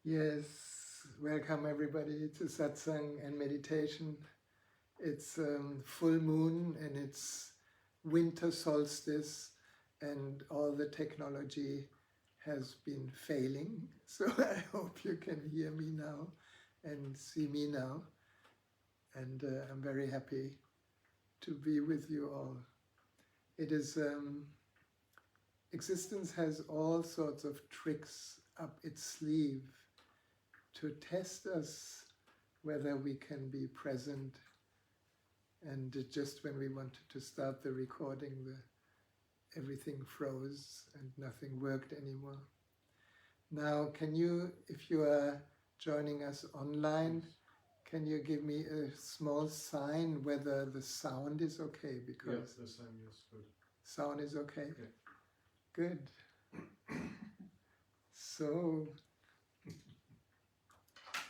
Yes, welcome everybody to Satsang and meditation. It's full moon and it's winter solstice and all the technology has been failing. So I hope you can hear me now and see me now. And I'm very happy to be with you all. It is, existence has all sorts of tricks up its sleeve to test us whether we can be present. And just when we wanted to start the recording, everything froze and nothing worked anymore. Now, can you, if you are joining us online, can you give me a small sign whether the sound is okay? Because the sound is good. Sound is okay? Yeah. Good. So,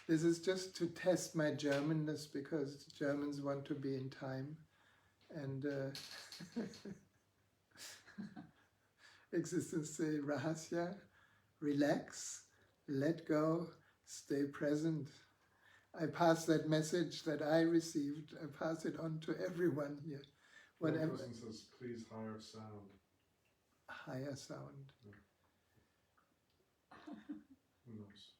this is just to test my Germanness, because Germans want to be in time, and existence say Rahasya, relax, let go, stay present. I pass that message that I received, I pass it on to everyone here. Whatever. One person says, please higher sound. Higher sound. Who knows?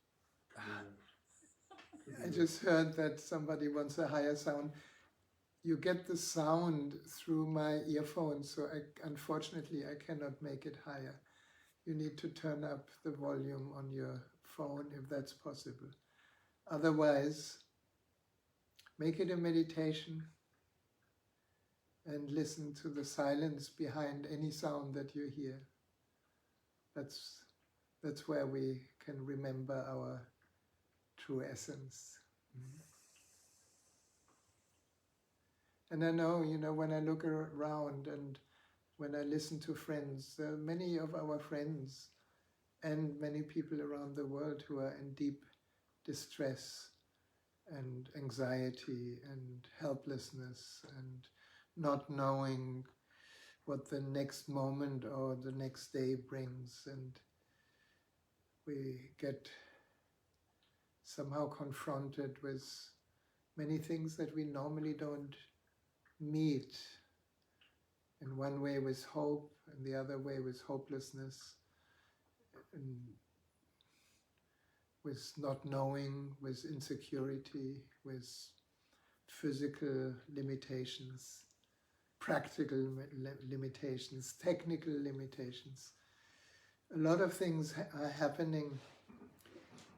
I just heard that somebody wants a higher sound. You get the sound through my earphones, so unfortunately I cannot make it higher. You need to turn up the volume on your phone if that's possible. Otherwise, make it a meditation and listen to the silence behind any sound that you hear. That's where we can remember our true essence. And I know, when I look around and when I listen to friends, many of our friends and many people around the world who are in deep distress and anxiety and helplessness and not knowing what the next moment or the next day brings, and we get somehow confronted with many things that we normally don't meet. In one way with hope, and the other way with hopelessness, and with not knowing, with insecurity, with physical limitations, practical limitations, technical limitations. A lot of things are happening,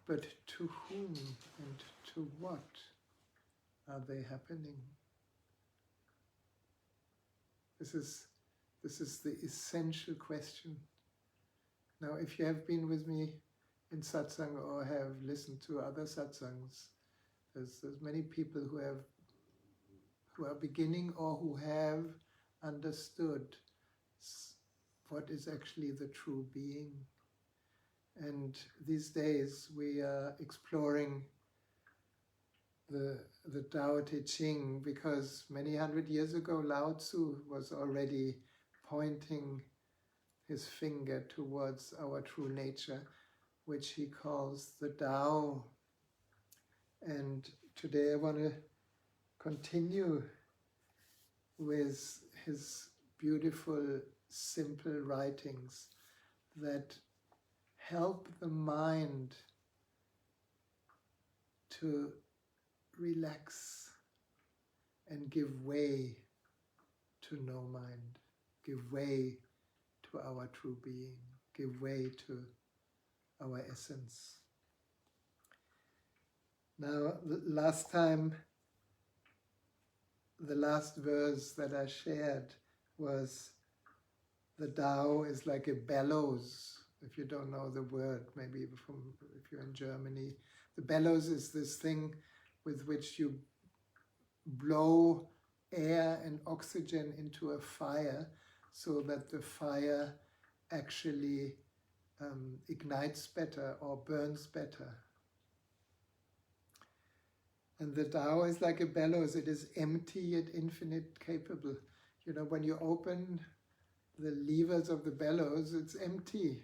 but to whom and to what are they happening? This is the essential question. Now, if you have been with me in satsang or have listened to other satsangs, there's many people who are beginning or who have understood what is actually the true being. And these days we are exploring the TaoTe Ching, because many hundred years ago Lao Tzu was already pointing his finger towards our true nature, which he calls the Tao. And today I want to continue with his beautiful, simple writings that help the mind to relax and give way to no mind, give way to our true being, give way to our essence. Now, last time, the last verse that I shared was, the Tao is like a bellows. If you don't know the word, maybe if you're in Germany, the bellows is this thing with which you blow air and oxygen into a fire so that the fire actually ignites better or burns better. And the Tao is like a bellows. It is empty yet infinite capable. When you open the levers of the bellows, it's empty.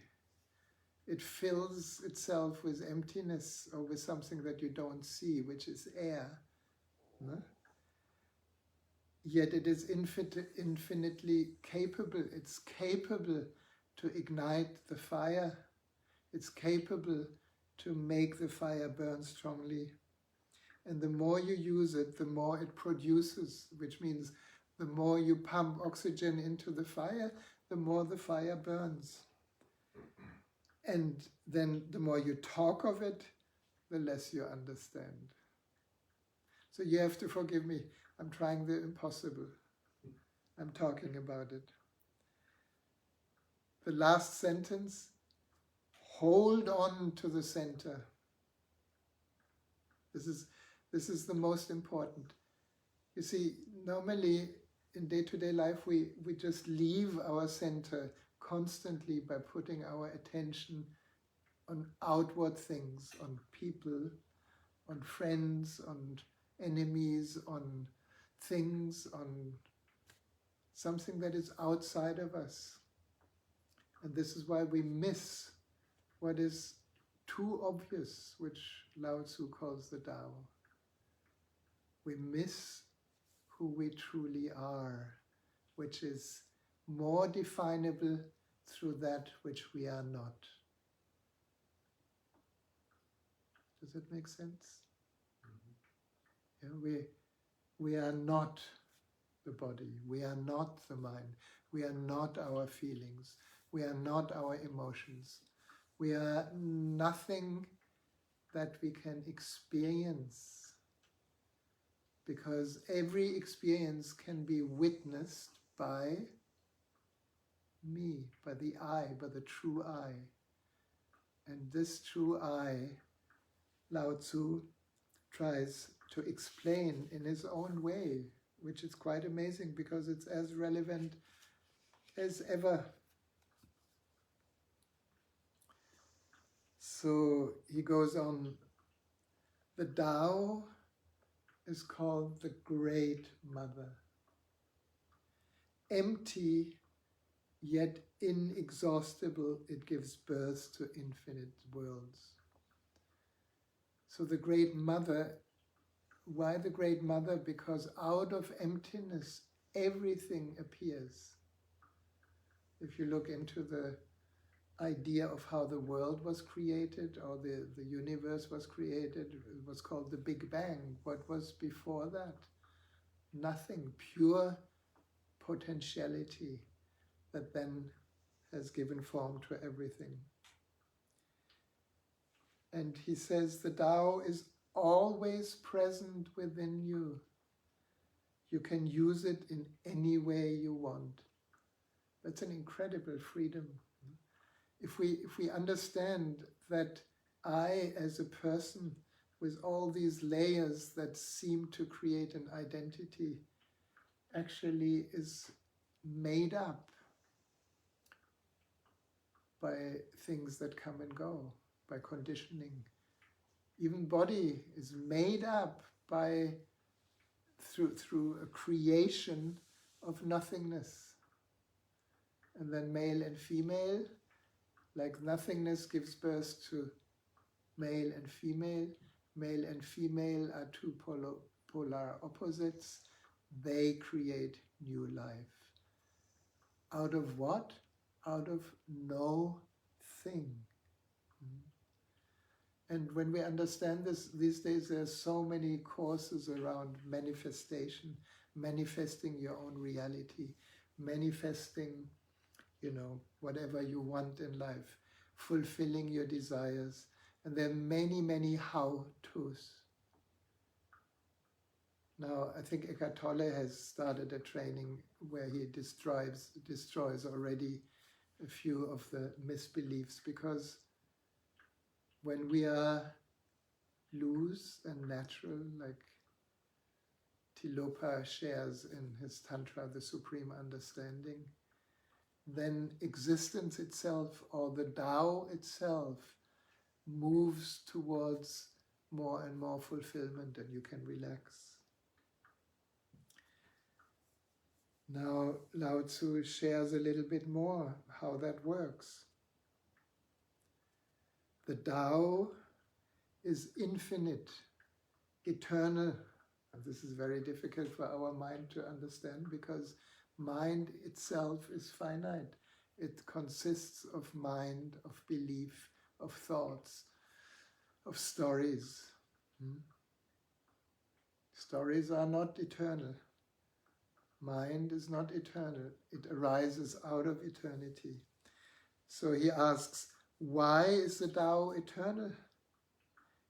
it fills itself with emptiness or with something that you don't see, which is air. No? Yet it is infinitely capable. It's capable to ignite the fire. It's capable to make the fire burn strongly. And the more you use it, the more it produces, which means the more you pump oxygen into the fire, the more the fire burns. And then the more you talk of it, the less you understand. So you have to forgive me. I'm trying the impossible. I'm talking about it. The last sentence, hold on to the center. This is the most important. You see, normally in day-to-day life, we just leave our center constantly by putting our attention on outward things, on people, on friends, on enemies, on things, on something that is outside of us. And this is why we miss what is too obvious, which Lao Tzu calls the Tao. We miss who we truly are, which is more definable through that which we are not. Does it make sense? Yeah, we are not the body, we are not the mind, we are not our feelings, we are not our emotions. We are nothing that we can experience, because every experience can be witnessed by me, by the I, by the true I. And this true I, Lao Tzu tries to explain in his own way, which is quite amazing because it's as relevant as ever. So he goes on, the Tao is called the Great Mother. Empty, yet inexhaustible, it gives birth to infinite worlds. So the Great Mother, why the Great Mother? Because out of emptiness, everything appears. If you look into the idea of how the world was created, or the universe was created, it was called the Big Bang. What was before that? Nothing, pure potentiality that then has given form to everything. And he says the Tao is always present within you. You can use it in any way you want. That's an incredible freedom. If we understand that I, as a person, with all these layers that seem to create an identity, actually is made up by things that come and go, by conditioning. Even body is made up by through a creation of nothingness. And then male and female, like nothingness gives birth to male and female. Male and female are two polar opposites. They create new life. Out of what? Out of no thing. And when we understand this, these days there are so many courses around manifestation, manifesting your own reality, manifesting, whatever you want in life, fulfilling your desires. And there are many, many how-tos. Now, I think Eckhart Tolle has started a training where he destroys already a few of the misbeliefs, because when we are loose and natural, like Tilopa shares in his Tantra, the Supreme Understanding, then existence itself, or the Tao itself, moves towards more and more fulfillment, and you can relax. Now, Lao Tzu shares a little bit more how that works. The Tao is infinite, eternal. And this is very difficult for our mind to understand because mind itself is finite. It consists of mind, of belief, of thoughts, of stories. Stories are not eternal. Mind is not eternal. It arises out of eternity. So he asks, why is the Tao eternal?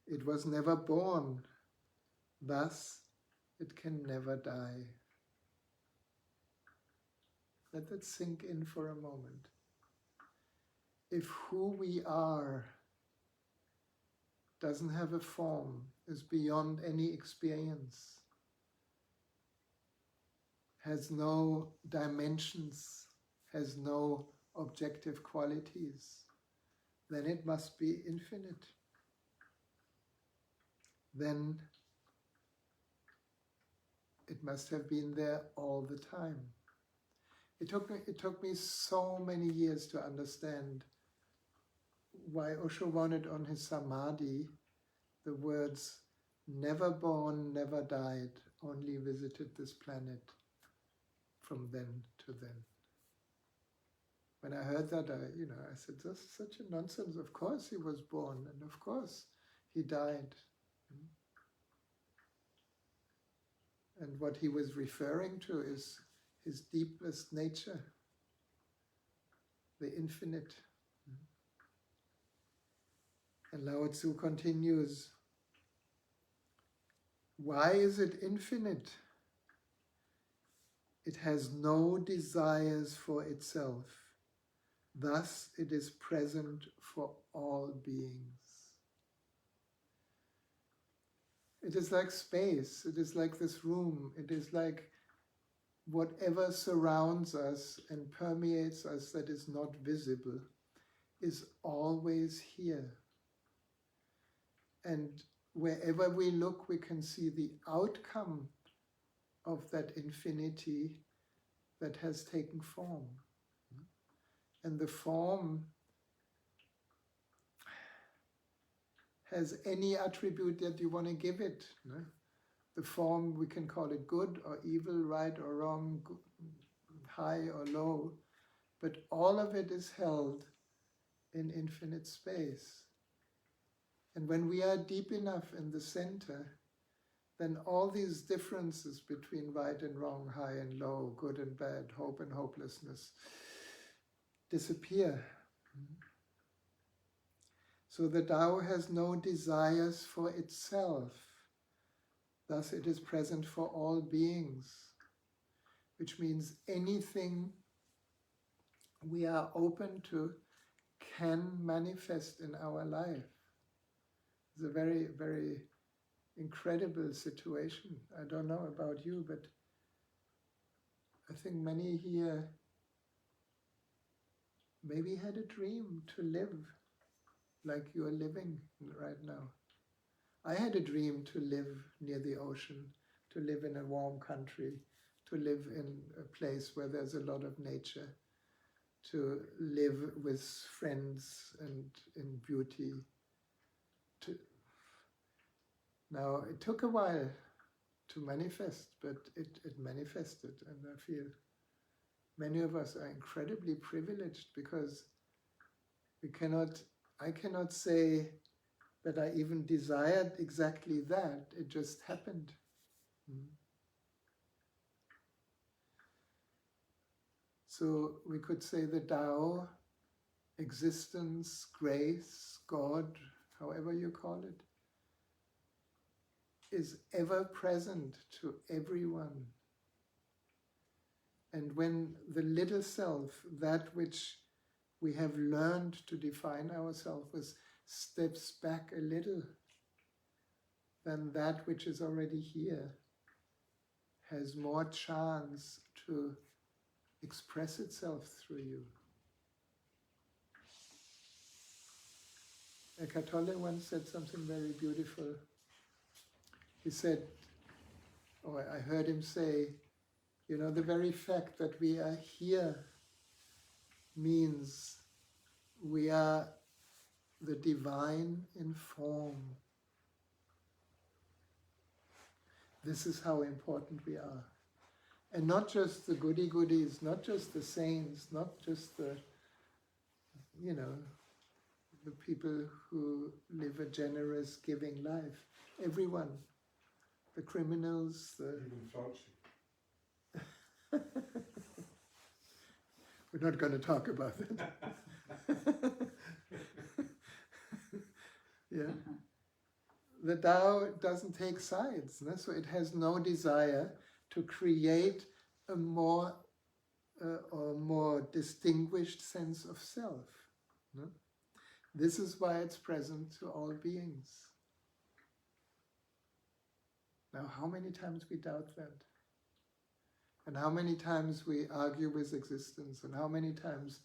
It was never born. Thus, it can never die. Let that sink in for a moment. If who we are doesn't have a form, is beyond any experience, has no dimensions, has no objective qualities, then it must be infinite. Then it must have been there all the time. It took me so many years to understand why Osho wanted on his samadhi the words, never born, never died, only visited this planet from then to then. When I heard that, I said, this is such a nonsense. Of course he was born, and of course he died. And what he was referring to is his deepest nature, the infinite. And Lao Tzu continues, why is it infinite? It has no desires for itself. Thus it is present for all beings. It is like space, it is like this room, it is like whatever surrounds us and permeates us that is not visible is always here. And wherever we look, we can see the outcome of that infinity that has taken form. And the form has any attribute that you want to give it. The form, we can call it good or evil, right or wrong, high or low, but all of it is held in infinite space. And when we are deep enough in the center, then all these differences between right and wrong, high and low, good and bad, hope and hopelessness disappear. So the Tao has no desires for itself. Thus it is present for all beings, which means anything we are open to can manifest in our life. It's a very, very incredible situation. I don't know about you, but I think many here maybe had a dream to live like you are living right now. I had a dream to live near the ocean, to live in a warm country, to live in a place where there's a lot of nature, to live with friends and in beauty. Now, it took a while to manifest, but it manifested, and I feel many of us are incredibly privileged because I cannot say that I even desired exactly that. It just happened. So we could say the Tao, existence, grace, God, however you call it, is ever present to everyone. And when the little self, that which we have learned to define ourselves as, steps back a little, then that which is already here has more chance to express itself through you. Eckhart Tolle once said something very beautiful. He said, or I heard him say, the very fact that we are here means we are the divine in form. This is how important we are. And not just the goody-goodies, not just the saints, not just the, the people who live a generous, giving life. Everyone. The criminals, Even Fauci. We're not going to talk about that. Yeah. The Tao doesn't take sides, no? So it has no desire to create a more distinguished sense of self. No? This is why it's present to all beings. Now, how many times we doubt that? And how many times we argue with existence, and how many times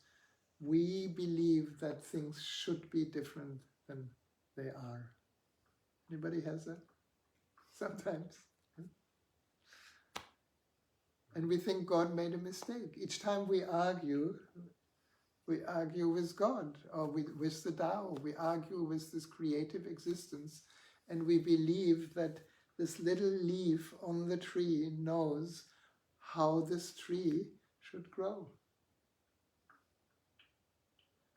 we believe that things should be different than they are. Anybody has that? Sometimes. And we think God made a mistake. Each time we argue with God, or with the Tao, we argue with this creative existence, and we believe that this little leaf on the tree knows how this tree should grow,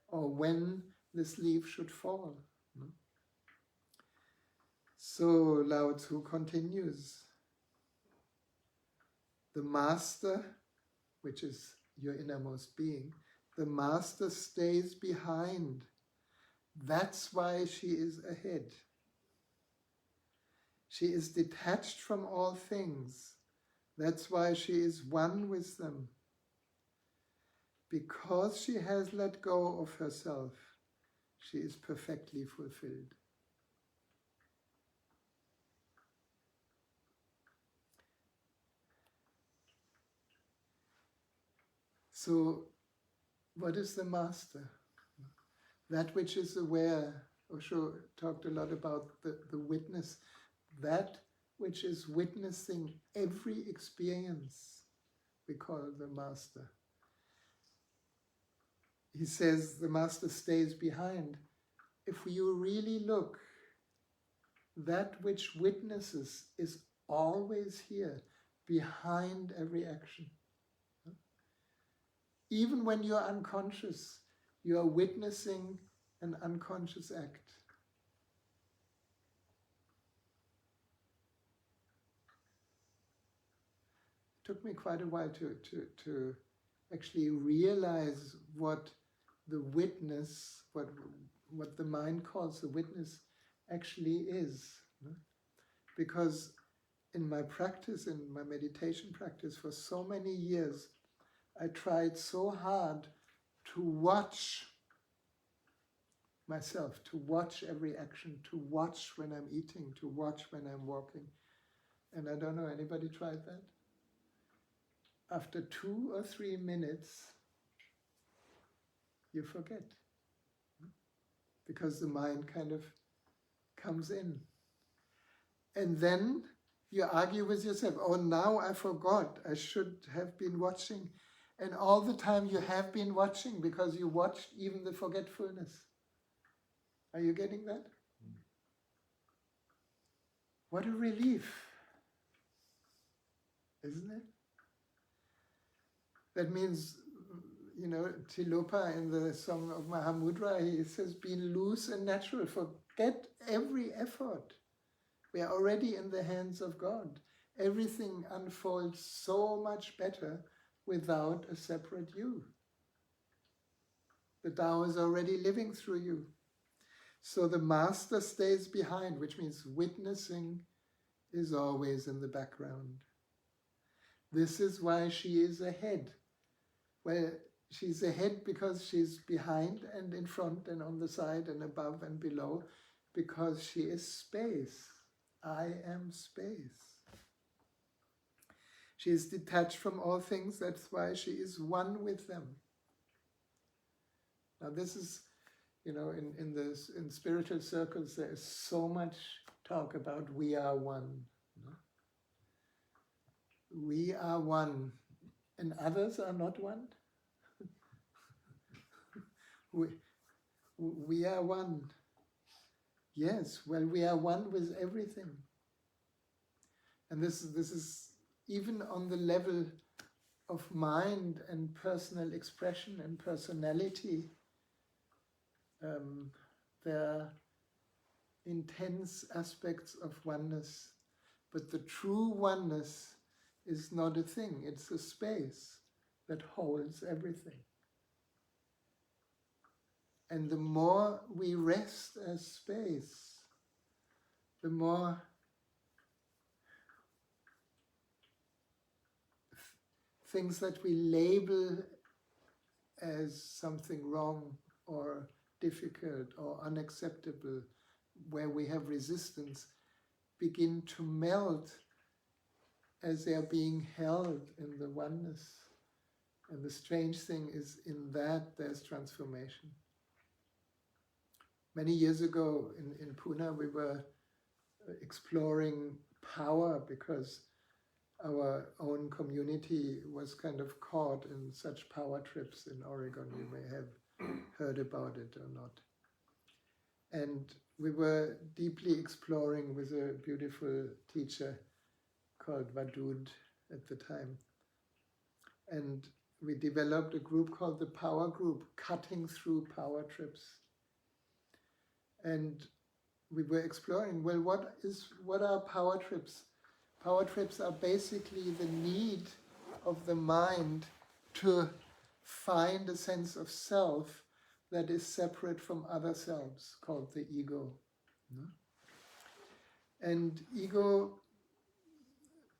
or when this leaf should fall. So Lao Tzu continues, the master, which is your innermost being, the master stays behind. That's why she is ahead. She is detached from all things. That's why she is one with them. Because she has let go of herself, she is perfectly fulfilled. So, what is the master? That which is aware. Osho talked a lot about the witness. That which is witnessing every experience, we call the master. He says the master stays behind. If you really look, that which witnesses is always here, behind every action. Even when you're unconscious, you are witnessing an unconscious act. It took me quite a while to actually realize what the witness, what the mind calls the witness, actually is. Because in my practice, in my meditation practice, for so many years, I tried so hard to watch myself, to watch every action, to watch when I'm eating, to watch when I'm walking. And I don't know, anybody tried that? After 2 or 3 minutes, you forget. Because the mind kind of comes in. And then you argue with yourself, oh, now I forgot, I should have been watching. And all the time you have been watching because you watched even the forgetfulness. Are you getting that? What a relief, isn't it? That means, Tilopa in the Song of Mahamudra, he says, be loose and natural, forget every effort. We are already in the hands of God. Everything unfolds so much better without a separate you. The Tao is already living through you. So the master stays behind, which means witnessing is always in the background. This is why she is ahead. Well, she's ahead because she's behind and in front and on the side and above and below, because she is space. I am space. She is detached from all things, that's why she is one with them. Now this is, in spiritual circles, there is so much talk about we are one. We are one, and others are not one. we are one. Yes, well, we are one with everything. And this is even on the level of mind and personal expression and personality. There are intense aspects of oneness, but the true oneness is not a thing, it's a space that holds everything. And the more we rest as space, the more things that we label as something wrong or difficult or unacceptable, where we have resistance, begin to melt as they are being held in the oneness. And the strange thing is, in that there's transformation. Many years ago in Pune, we were exploring power because our own community was kind of caught in such power trips in Oregon. You may have heard about it or not. And we were deeply exploring with a beautiful teacher called Vadud at the time. And we developed a group called the Power Group, Cutting Through Power Trips. And we were exploring, well, what are power trips? Power trips are basically the need of the mind to find a sense of self that is separate from other selves, called the ego. And ego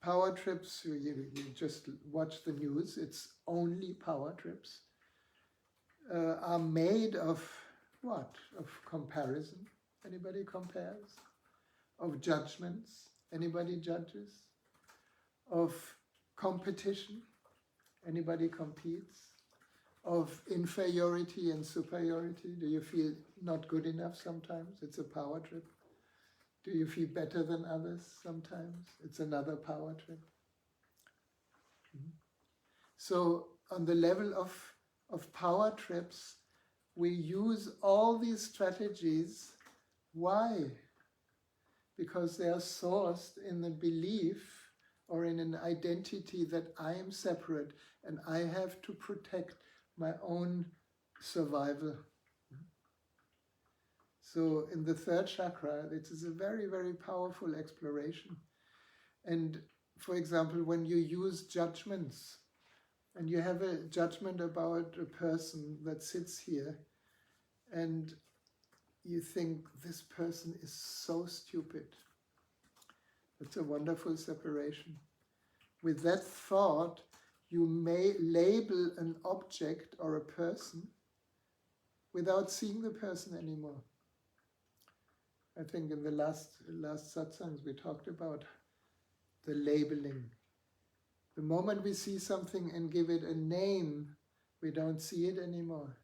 power trips, you just watch the news, it's only power trips, are made of what? Of comparison. Anybody compares? Of judgments. Anybody judges? Of competition. Anybody competes? Of inferiority and superiority. Do you feel not good enough sometimes? It's a power trip. Do you feel better than others sometimes? It's another power trip. So on the level of power trips, we use all these strategies. Why? Because they are sourced in the belief or in an identity that I am separate and I have to protect my own survival. So in the third chakra, it is a very, very powerful exploration. And for example, when you use judgments, and you have a judgment about a person that sits here, and you think, this person is so stupid. It's a wonderful separation. With that thought, you may label an object or a person without seeing the person anymore. I think in the last satsangs we talked about the labeling. The moment we see something and give it a name, we don't see it anymore.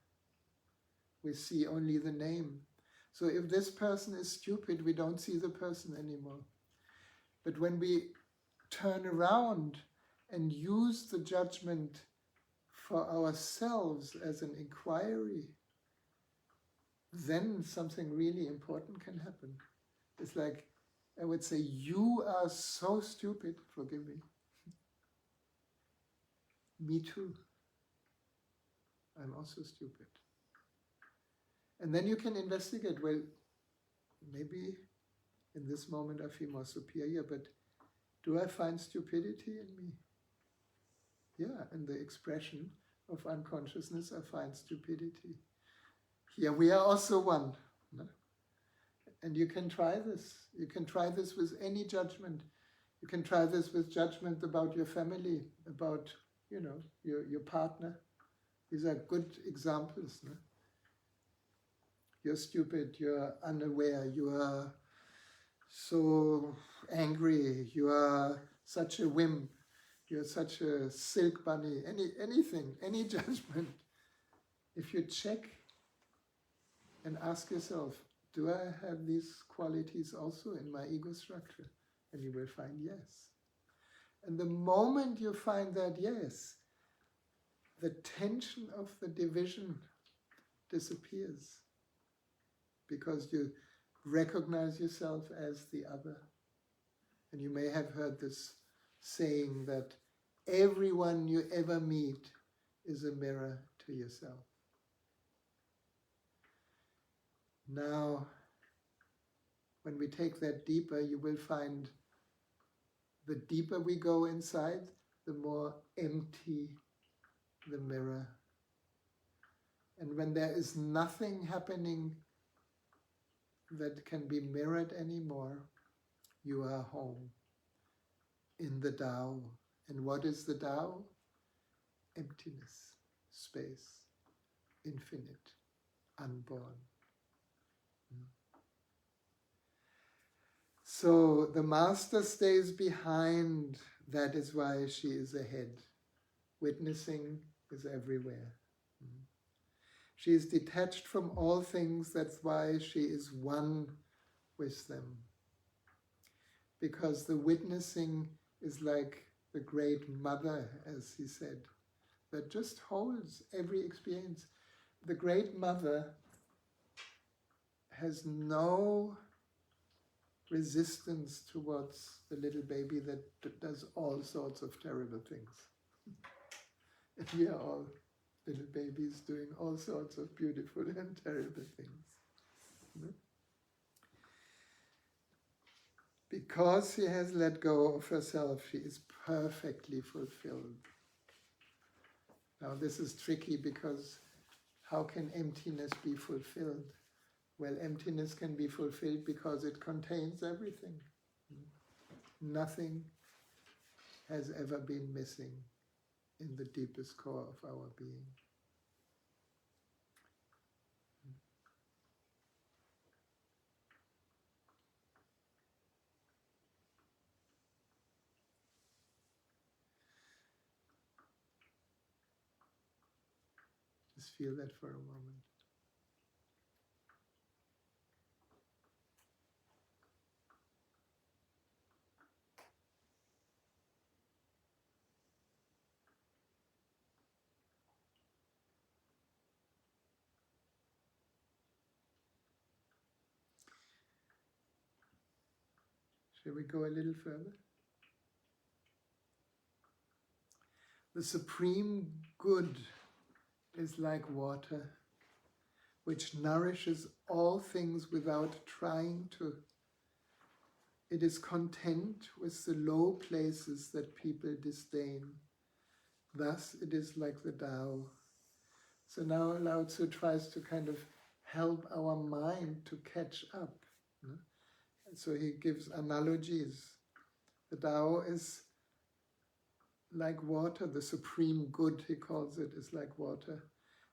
We see only the name. So if this person is stupid, we don't see the person anymore. But when we turn around and use the judgment for ourselves as an inquiry, then something really important can happen. It's like, I would say, you are so stupid, forgive me. Me too. I'm also stupid. And then you can investigate, well, maybe in this moment I feel more superior, but do I find stupidity in me? Yeah, in the expression of unconsciousness I find stupidity. Here we are also one. No? And you can try this. You can try this with any judgment. You can try this with judgment about your family, about your partner. These are good examples. No? You're stupid, you're unaware, you are so angry, you are such a wimp, you're such a silk bunny, anything, any judgment. If you check and ask yourself, do I have these qualities also in my ego structure? And you will find yes. And the moment you find that yes, the tension of the division disappears. because you recognize yourself as the other. And you may have heard this saying that everyone you ever meet is a mirror to yourself. Now, when we take that deeper, you will find the deeper we go inside, the more empty the mirror. And when there is nothing happening that can be mirrored anymore, you are home in the Tao. And what is the Tao? Emptiness, space, infinite, unborn. So the master stays behind. That is why she is ahead. Witnessing is everywhere. She is detached from all things. That's why she is one with them. Because the witnessing is like the great mother, as he said, that just holds every experience. The great mother has no resistance towards the little baby that does all sorts of terrible things. And we are all little babies doing all sorts of beautiful and terrible things. Because she has let go of herself, she is perfectly fulfilled. Now this is tricky, because how can emptiness be fulfilled? Well, emptiness can be fulfilled because it contains everything. Nothing has ever been missing in the deepest core of our being. Just feel that for a moment. Shall we go a little further? The supreme good is like water, which nourishes all things without trying to. It is content with the low places that people disdain. Thus it is like the Tao. So now Lao Tzu tries to kind of help our mind to catch up. And so he gives analogies. The Tao is like water, the supreme good, he calls it, is like water.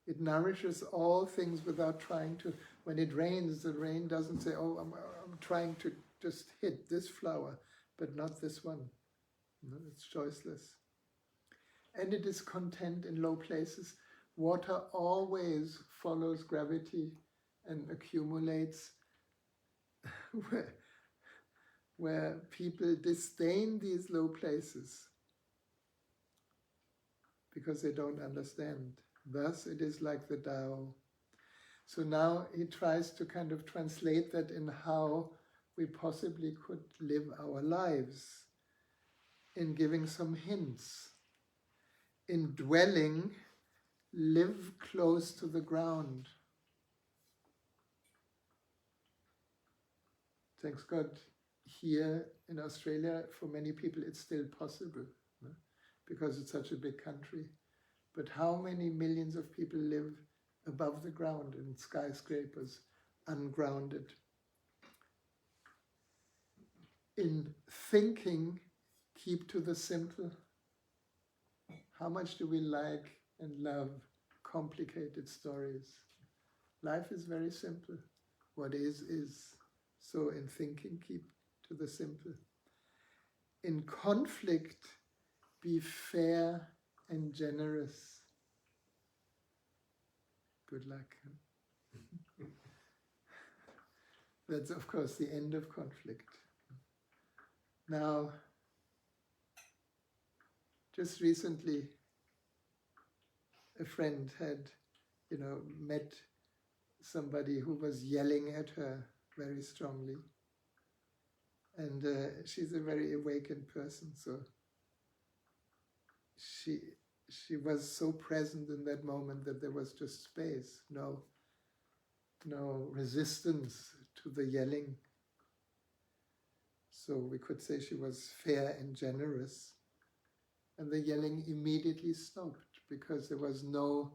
It nourishes all things without trying to. When it rains, the rain doesn't say, oh, I'm trying to just hit this flower, but not this one. No, it's choiceless. And it is content in low places. Water always follows gravity and accumulates. where people disdain these low places because they don't understand. Thus, it is like the Tao. So now he tries to kind of translate that in how we possibly could live our lives, in giving some hints. In dwelling, live close to the ground. Thanks God, here in Australia, for many people it's still possible, no? Because it's such a big country. But how many millions of people live above the ground in skyscrapers, ungrounded? In thinking, keep to the simple. How much do we like and love complicated stories? Life is very simple. What is, is. So in thinking, keep to the simple. In conflict, be fair and generous. Good luck. That's, of course, the end of conflict. Now, just recently, a friend had, met somebody who was yelling at her very strongly. And she's a very awakened person, so she was so present in that moment that there was just space, no resistance to the yelling. So we could say she was fair and generous. And the yelling immediately stopped because there was no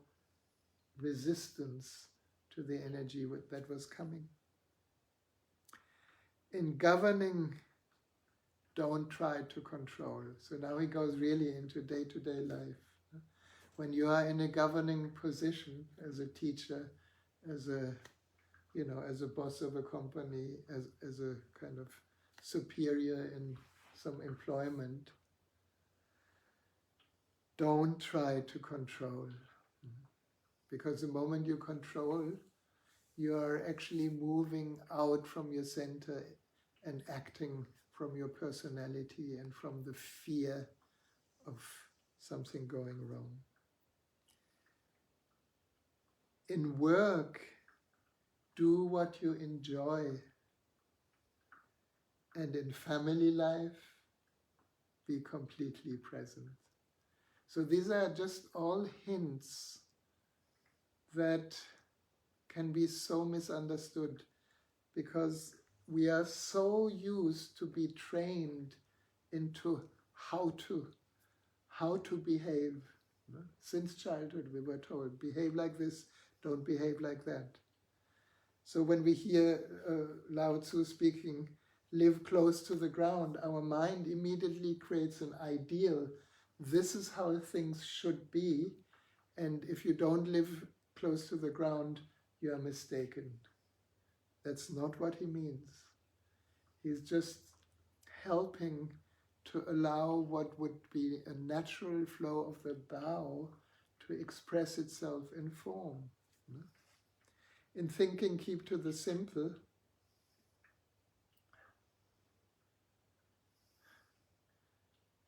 resistance to the energy that was coming. In governing, don't try to control. So now he goes really into day-to-day life. When you are in a governing position as a teacher, as a boss of a company, as a kind of superior in some employment, don't try to control. Because the moment you control, you are actually moving out from your center and acting from your personality and from the fear of something going wrong. In work, do what you enjoy. And in family life, be completely present. So these are just all hints that can be so misunderstood because we are so used to be trained into how to behave. Since childhood we were told, behave like this, don't behave like that. So when we hear Lao Tzu speaking, live close to the ground, our mind immediately creates an ideal. This is how things should be, and if you don't live close to the ground, you are mistaken. That's not what he means. He's just helping to allow what would be a natural flow of the Tao to express itself in form. In thinking, keep to the simple.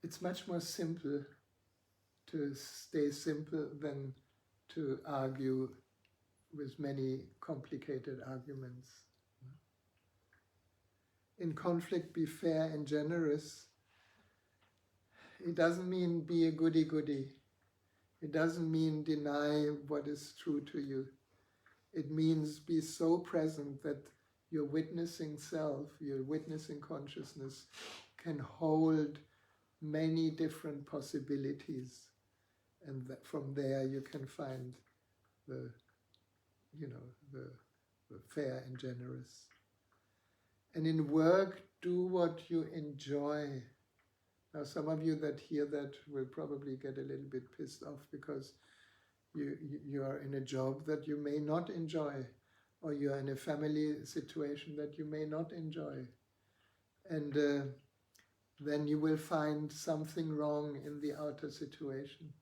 It's much more simple to stay simple than to argue with many complicated arguments. In conflict, be fair and generous. It doesn't mean be a goody-goody. It doesn't mean deny what is true to you. It means be so present that your witnessing self, your witnessing consciousness can hold many different possibilities. And that from there you can find the fair and generous. And in work, do what you enjoy. Now, some of you that hear that will probably get a little bit pissed off because you are in a job that you may not enjoy, or you are in a family situation that you may not enjoy. And then you will find something wrong in the outer situation.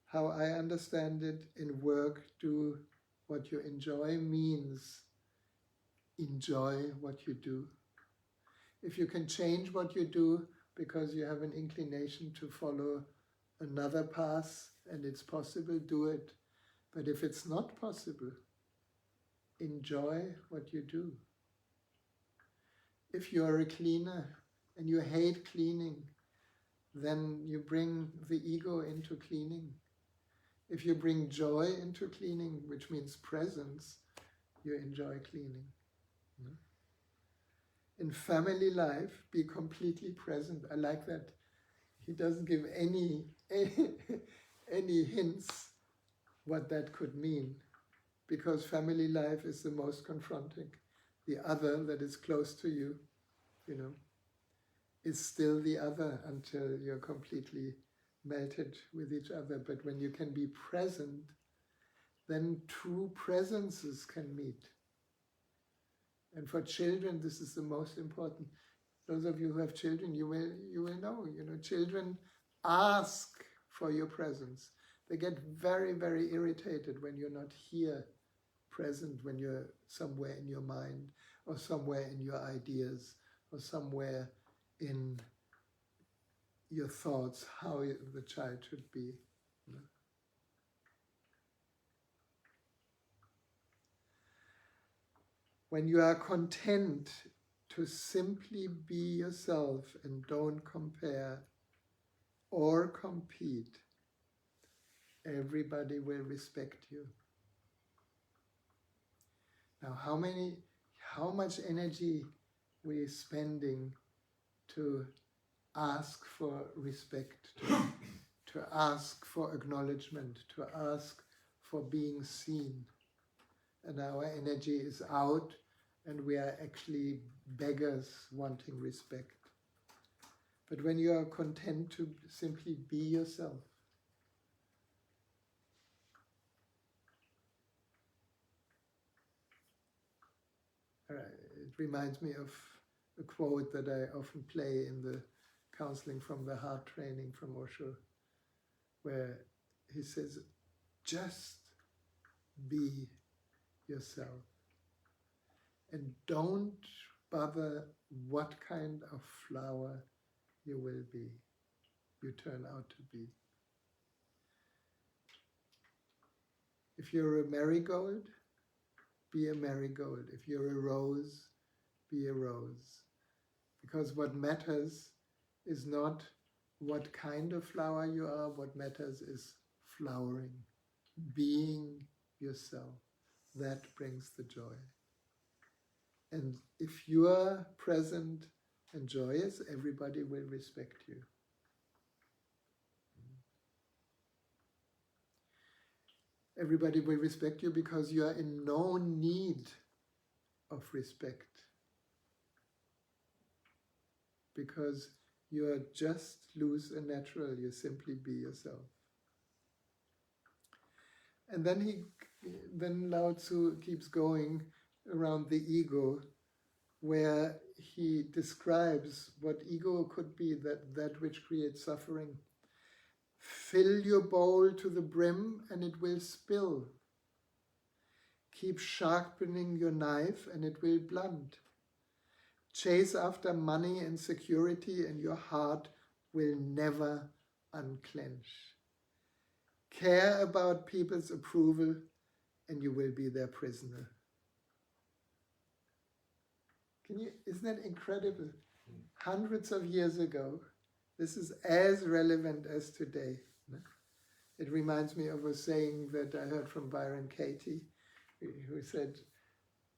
How I understand it, in work, do what you enjoy means enjoy what you do. If you can change what you do because you have an inclination to follow another path and it's possible, do it. But if it's not possible, enjoy what you do. If you're a cleaner and you hate cleaning, then you bring the ego into cleaning. If you bring joy into cleaning, which means presence, you enjoy cleaning. In family life, be completely present. I like that. He doesn't give any hints what that could mean, because family life is the most confronting. The other that is close to you, is still the other until you're completely melted with each other. But when you can be present, then true presences can meet. And for children, this is the most important. Those of you who have children, you will know. Children ask for your presence. They get very, very irritated when you're not here, present, when you're somewhere in your mind, or somewhere in your ideas, or somewhere in your thoughts, how the child should be. when you are content to simply be yourself and don't compare or compete, everybody will respect you. Now, how much energy we're spending to ask for respect, to ask for acknowledgement, to ask for being seen. And our energy is out, and we are actually beggars wanting respect. But when you are content to simply be yourself, it reminds me of a quote that I often play in the counseling from the heart training from Osho, where he says, just be yourself and don't bother what kind of flower you will be, you turn out to be. If you're a marigold, be a marigold. If you're a rose, be a rose. Because what matters is not what kind of flower you are, what matters is flowering, being yourself. That brings the joy. And if you are present and joyous, everybody will respect you. Everybody will respect you because you are in no need of respect. Because you are just loose and natural, you simply be yourself. And then Lao Tzu keeps going around the ego, where he describes what ego could be, that which creates suffering. Fill your bowl to the brim and it will spill. Keep sharpening your knife and it will blunt. Chase after money and security and your heart will never unclench. Care about people's approval and you will be their prisoner. Isn't that incredible? Hundreds of years ago, this is as relevant as today. It reminds me of a saying that I heard from Byron Katie, who said,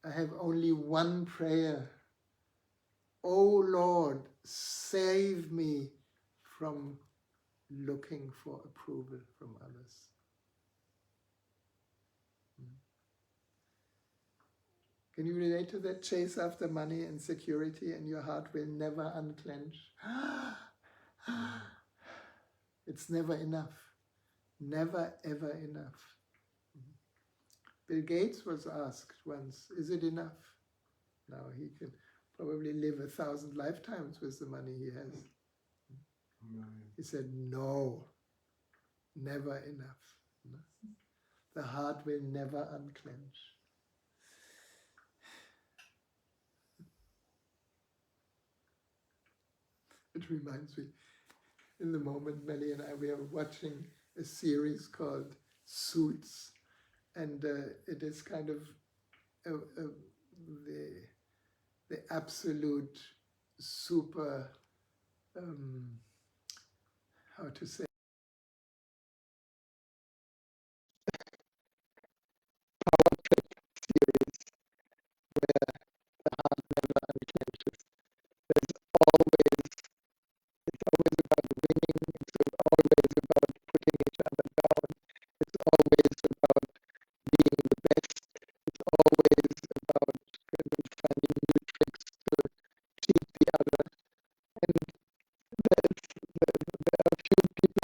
I have only one prayer. Oh Lord, save me from looking for approval from others. Can you relate to that? Chase after money and security and your heart will never unclench. It's never enough. Never ever enough. Bill Gates was asked once, is it enough? Now he can probably live 1,000 lifetimes with the money he has. He said, no, never enough. The heart will never unclench. It reminds me, in the moment, Melly and I, we are watching a series called Suits, and it is kind of the absolute super, how to say, power trip series where the heart never unclenches. There's always, it's always about winning, it's always about putting each other down, it's always about being the best, it's always about finding new tricks to cheat the other. And there are a few people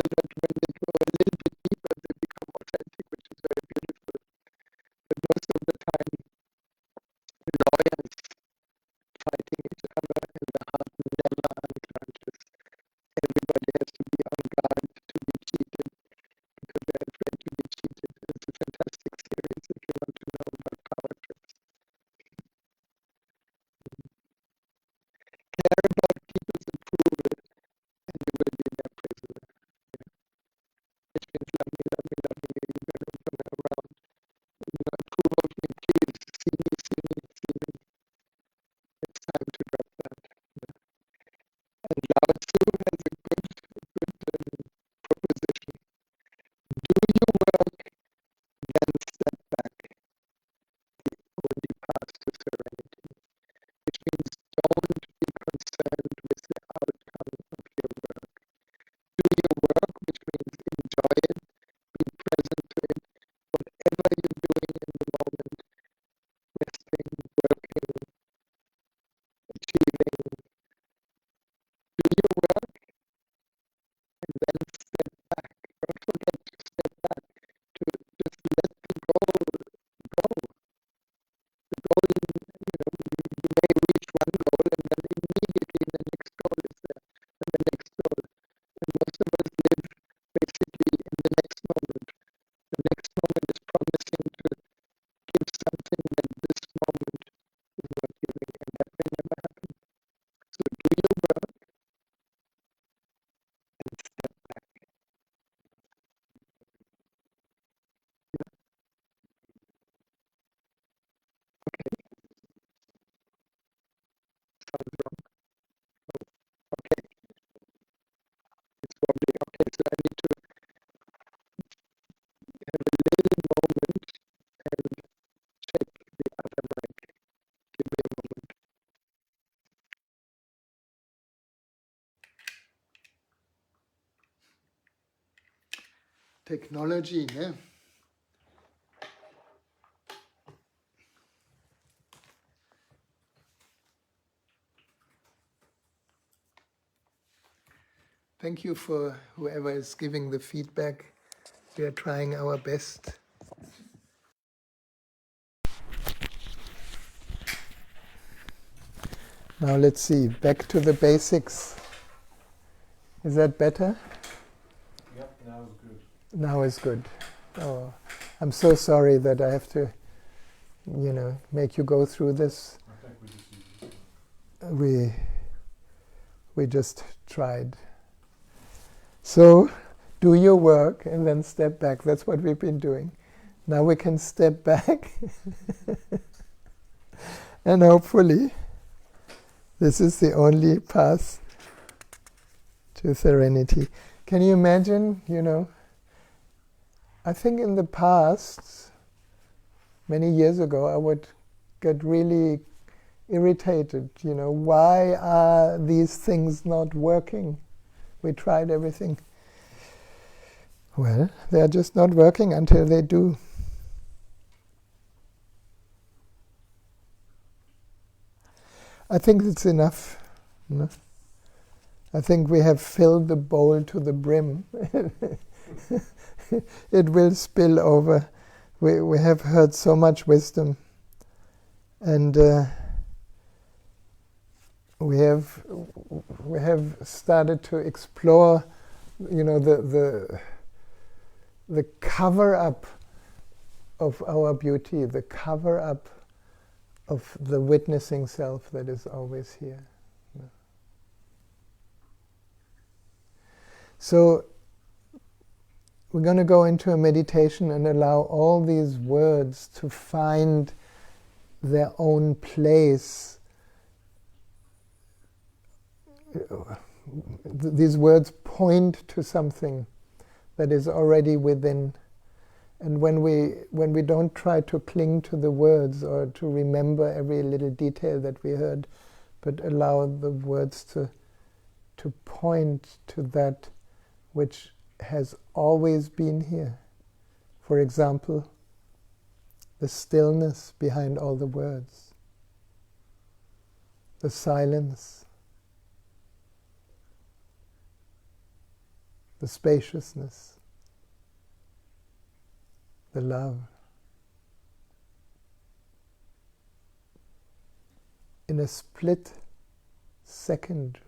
time to drop that. And Lao Tzu has a good proposition. Do your work, then step back. The only path to serenity. Which means don't be concerned with the outcome of your work. Do your work, which means enjoy it, be present to it, whatever you're doing in the moment, resting, working, achieving. Do your work and then step back. Don't forget to step back, to just let the goal go. The goal, you may reach one goal and then immediately the next goal is there, and the next goal. And most of us live basically in the next moment. The next moment is promising to give something that this moment is not giving, and that may never happen. So do your work and step back. Yeah. Okay, sounds wrong. Oh, okay, it's wobbly. Okay, so I need to have a little moment and check the other mic. Give me a moment. Technology, ne? Thank you for whoever is giving the feedback. We are trying our best. Now let's see, back to the basics. Is that better? Yep, now is good. Now is good. Oh, I'm so sorry that I have to, make you go through this. I think we just use this. We just tried. So, do your work and then step back. That's what we've been doing. Now we can step back and hopefully this is the only path to serenity. Can you imagine, I think in the past, many years ago, I would get really irritated, why are these things not working? We tried everything. Well, they're just not working until they do. I think it's enough. I think we have filled the bowl to the brim. It will spill over. We have heard so much wisdom, and we have started to explore, the cover up of our beauty, the cover up of the witnessing self that is always here. So we're going to go into a meditation and allow all these words to find their own place. These words point to something that is already within. And when we don't try to cling to the words or to remember every little detail that we heard, but allow the words to point to that which has always been here. For example, the stillness behind all the words, the silence, the spaciousness, the love. In a split second,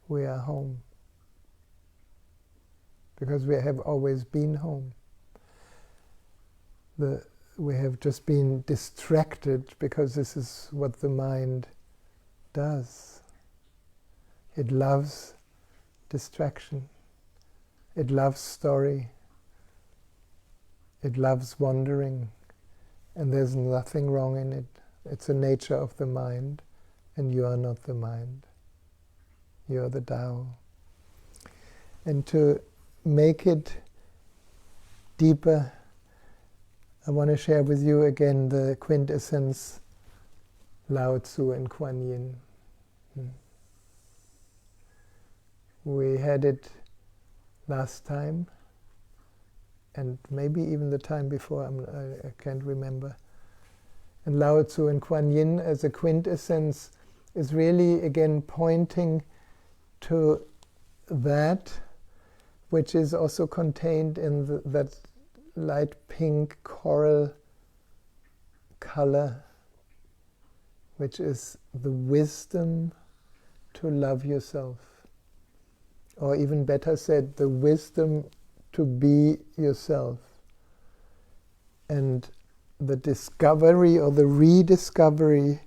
we are home. Because we have always been home. We have just been distracted because this is what the mind does. It loves distraction. It loves story. It loves wandering. And there's nothing wrong in it. It's a nature of the mind. and you are not the mind. You are the Tao. And to make it deeper, I want to share with you again the quintessence Lao Tzu and Kuan Yin. We had it last time, and maybe even the time before, I can't remember. And Lao Tzu and Kuan Yin as a quintessence is really again pointing to that which is also contained in that light pink coral color, which is the wisdom to love yourself. Or even better said, the wisdom to be yourself. And the discovery or the rediscovery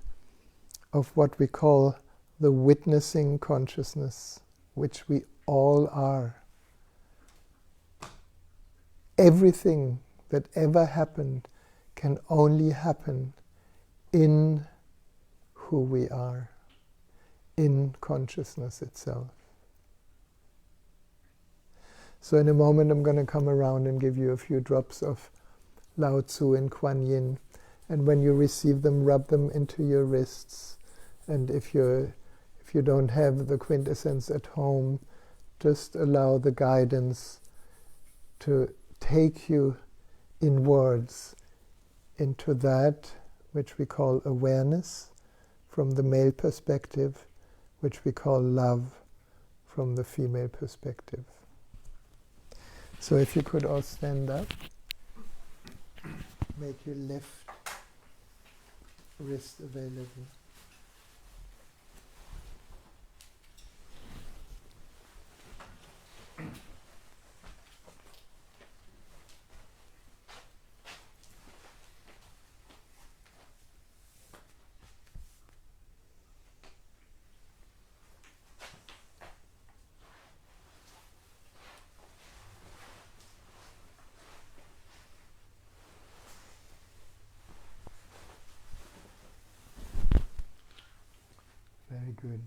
of what we call the witnessing consciousness, which we all are. Everything that ever happened can only happen in who we are, in consciousness itself. So in a moment I'm going to come around and give you a few drops of Lao Tzu and Kuan Yin, and when you receive them, rub them into your wrists. And if you don't have the quintessence at home, just allow the guidance to take you inwards into that which we call awareness from the male perspective, which we call love from the female perspective. So if you could all stand up, make your left wrist available. Very good.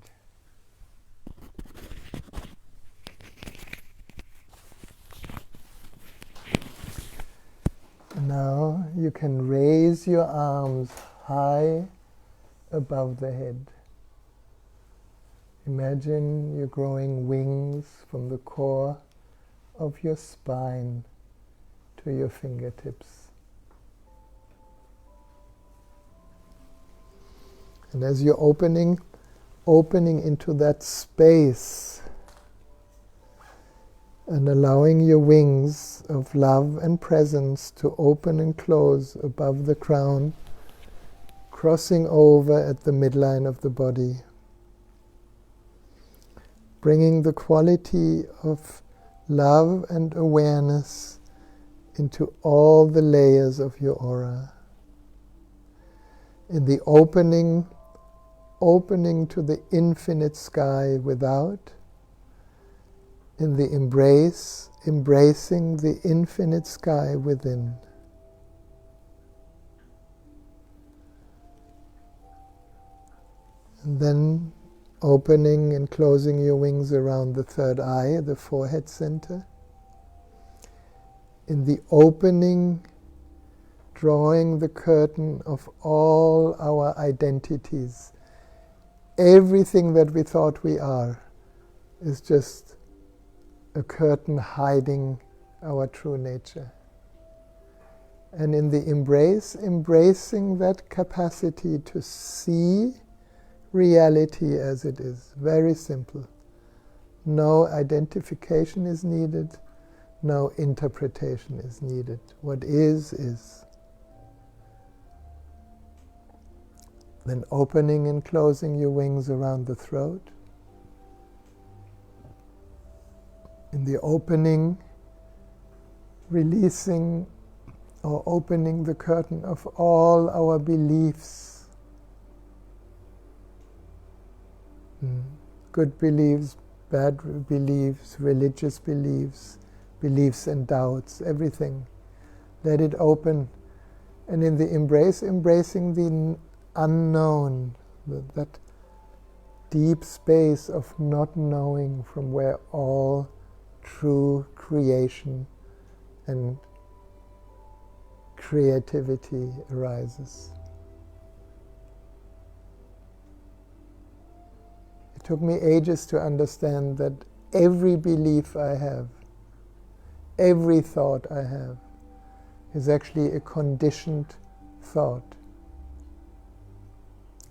Now you can raise your arms high above the head. Imagine you're growing wings from the core of your spine to your fingertips. And as you're opening into that space and allowing your wings of love and presence to open and close above the crown, crossing over at the midline of the body, bringing the quality of love and awareness into all the layers of your aura. In the opening to the infinite sky without, in the embracing the infinite sky within. And then opening and closing your wings around the third eye, the forehead center. In the opening, drawing the curtain of all our identities. Everything that we thought we are is just a curtain hiding our true nature. And in the embracing that capacity to see reality as it is. Very simple. No identification is needed. No interpretation is needed. What is, is. Then opening and closing your wings around the throat. In the opening, releasing or opening the curtain of all our beliefs. Good beliefs, bad beliefs, religious beliefs, beliefs and doubts, everything. Let it open. And in the embracing the unknown, that deep space of not knowing from where all true creation and creativity arises. It took me ages to understand that every belief I have, every thought I have, is actually a conditioned thought.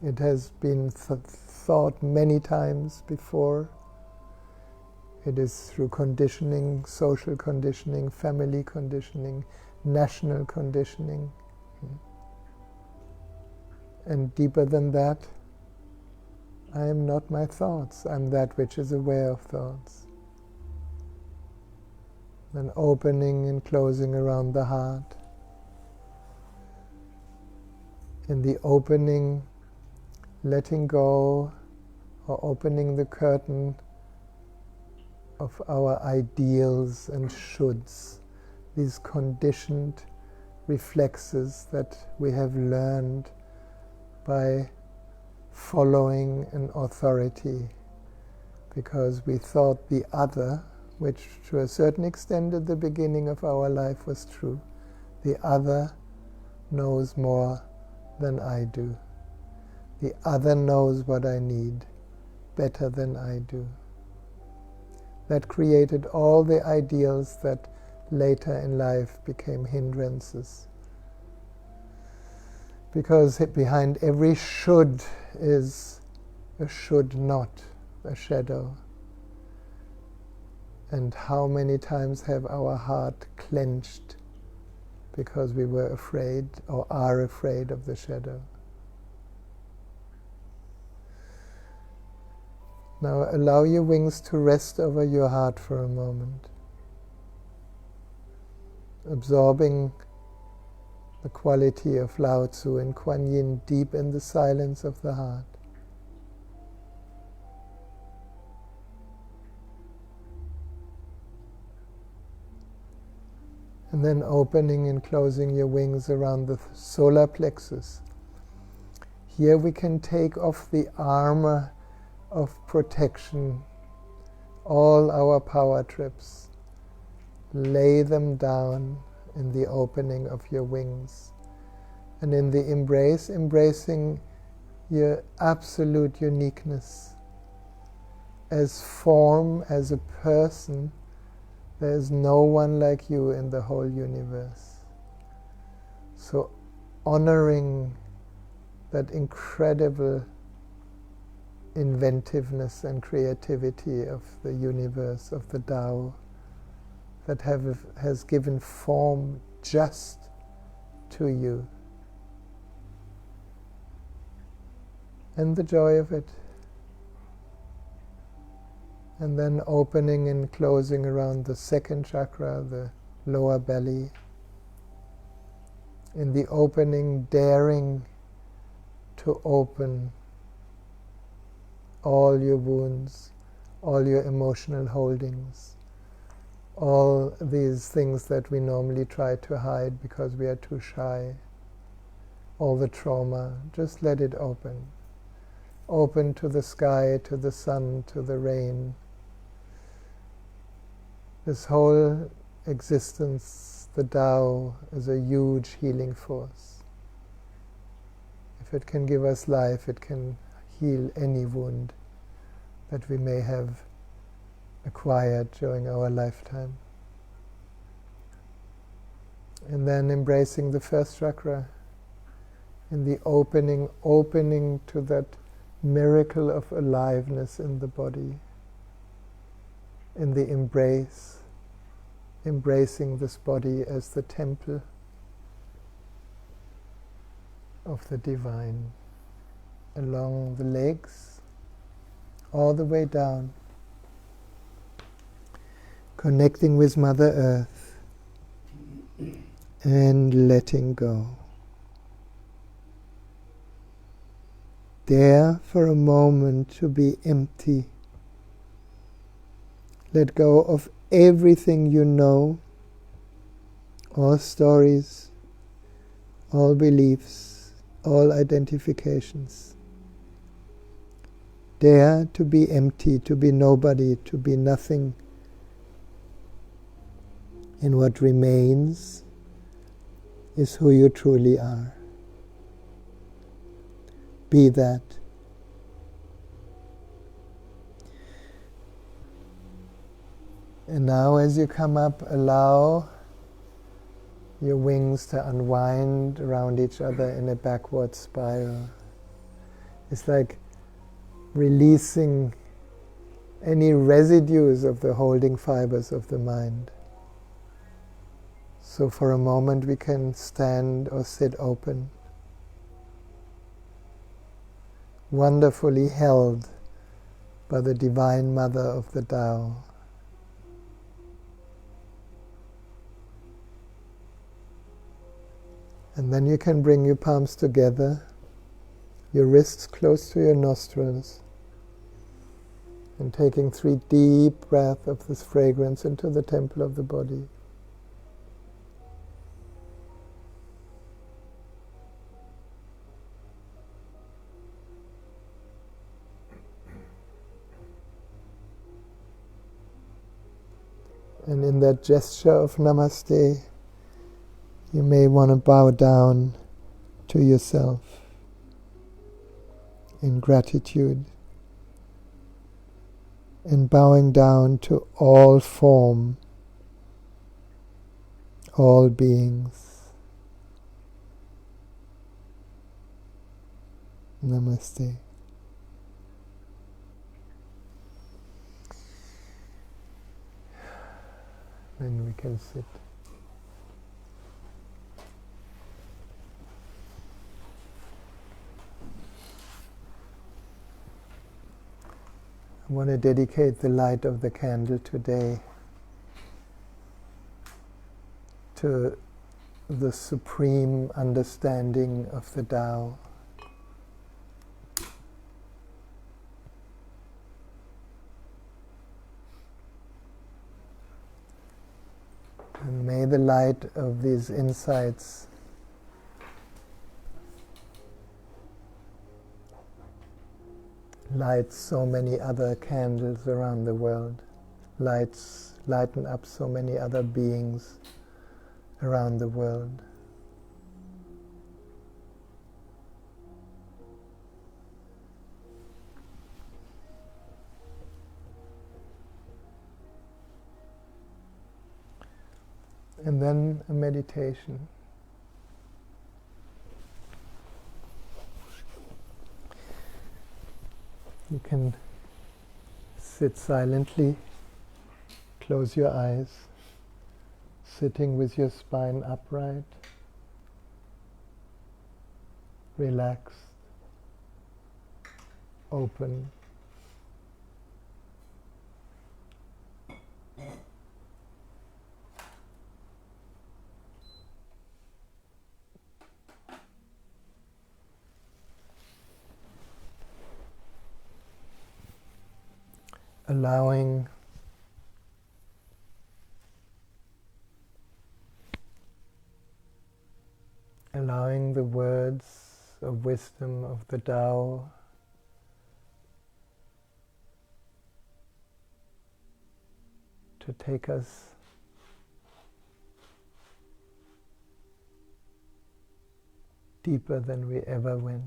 It has been thought many times before. It is through conditioning, social conditioning, family conditioning, national conditioning. And deeper than that, I am not my thoughts. I'm that which is aware of thoughts. Then opening and closing around the heart. In the opening, letting go or opening the curtain of our ideals and shoulds, these conditioned reflexes that we have learned by following an authority, because we thought the other, which to a certain extent at the beginning of our life was true, the other knows more than I do. The other knows what I need better than I do. That created all the ideals that later in life became hindrances. Because behind every should is a should not, a shadow. And how many times have our heart clenched because we were afraid or are afraid of the shadow? Now allow your wings to rest over your heart for a moment, absorbing the quality of Lao Tzu and Kuan Yin deep in the silence of the heart. And then opening and closing your wings around the solar plexus. Here we can take off the armor of protection, all our power trips. Lay them down in the opening of your wings. And in the embrace, embracing your absolute uniqueness. As form, as a person, there is no one like you in the whole universe. So honoring that incredible inventiveness and creativity of the universe, of the Tao, that has given form just to you. And the joy of it. And then opening and closing around the second chakra, the lower belly. In the opening, daring to open all your wounds, all your emotional holdings, all these things that we normally try to hide because we are too shy, all the trauma, just let it open. Open to the sky, to the sun, to the rain. This whole existence, the Tao, is a huge healing force. If it can give us life, it can heal any wound that we may have acquired during our lifetime. And then embracing the first chakra in the opening to that miracle of aliveness in the body. In the embrace, embracing this body as the temple of the divine, along the legs, all the way down, connecting with Mother Earth and letting go. Dare for a moment to be empty. Let go of everything you know, all stories, all beliefs, all identifications. Dare to be empty, to be nobody, to be nothing. And what remains is who you truly are. Be that. And now as you come up, allow your wings to unwind around each other in a backward spiral. It's like releasing any residues of the holding fibers of the mind. So for a moment we can stand or sit open, wonderfully held by the Divine Mother of the Tao. And then you can bring your palms together, your wrists close to your nostrils, and taking 3 deep breaths of this fragrance into the temple of the body. And in that gesture of Namaste, you may want to bow down to yourself in gratitude and bowing down to all form, all beings. Namaste. Then we can sit. I want to dedicate the light of the candle today to the supreme understanding of the Tao. And may the light of these insights light so many other candles around the world, lighten up so many other beings around the world. And then a meditation. You can sit silently, close your eyes, sitting with your spine upright, relaxed, open. Allowing the words of wisdom of the Tao to take us deeper than we ever went.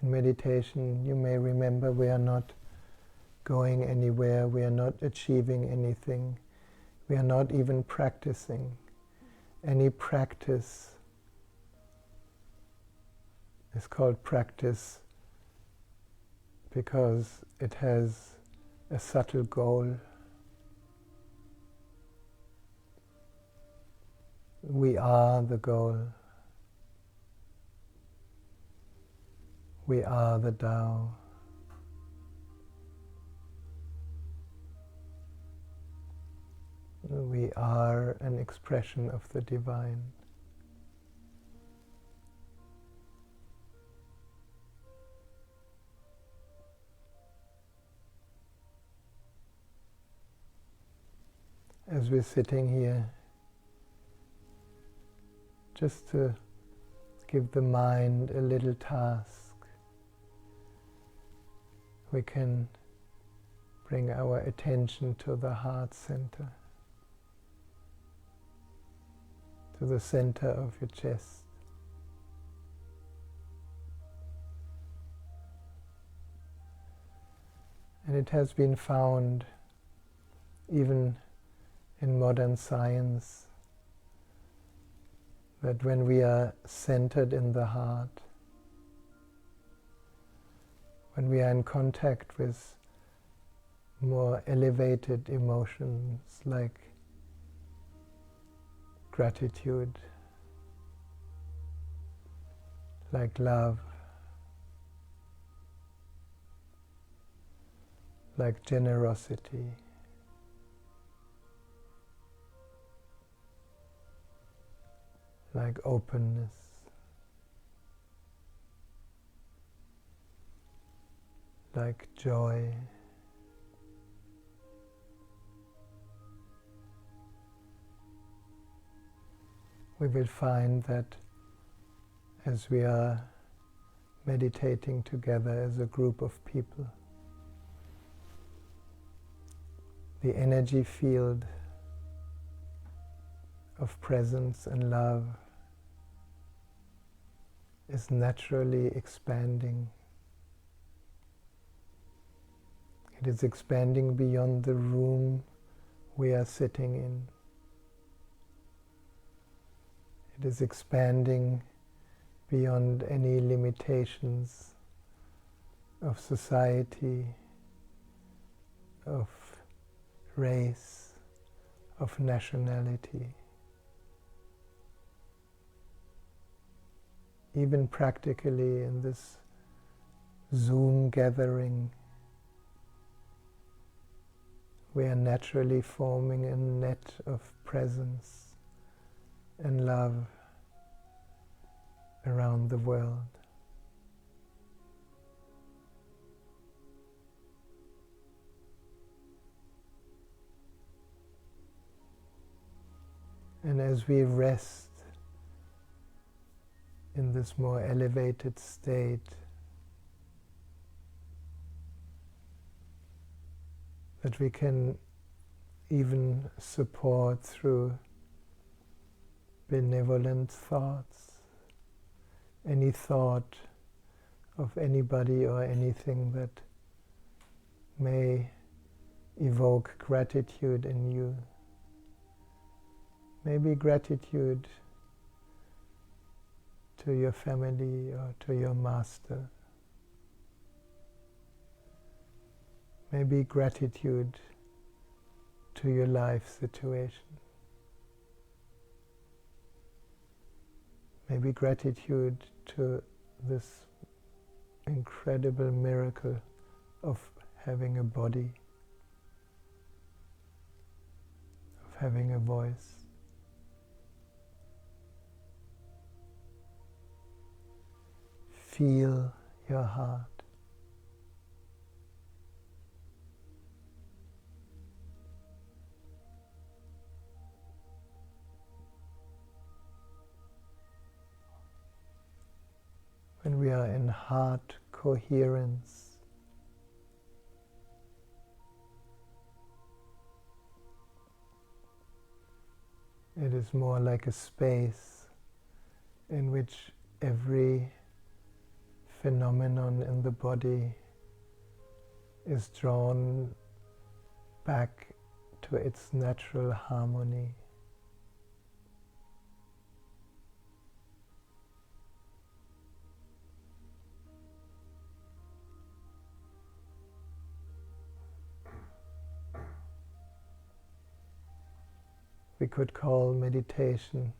In meditation, you may remember we are not going anywhere, we are not achieving anything, we are not even practicing. Any practice is called practice because it has a subtle goal. We are the goal. We are the Tao. We are an expression of the divine. As we're sitting here, just to give the mind a little task. We can bring our attention to the heart center, to the center of your chest. And it has been found, even in modern science, that when we are centered in the heart, when we are in contact with more elevated emotions like gratitude, like love, like generosity, like openness, like joy, we will find that as we are meditating together as a group of people, the energy field of presence and love is naturally expanding. It is expanding beyond the room we are sitting in. It is expanding beyond any limitations of society, of race, of nationality. Even practically in this Zoom gathering, we are naturally forming a net of presence and love around the world. And as we rest in this more elevated state, that we can even support through benevolent thoughts, any thought of anybody or anything that may evoke gratitude in you. Maybe gratitude to your family or to your master. Maybe gratitude to your life situation. Maybe gratitude to this incredible miracle of having a body, of having a voice. Feel your heart. When we are in heart coherence, it is more like a space in which every phenomenon in the body is drawn back to its natural harmony. We could call meditation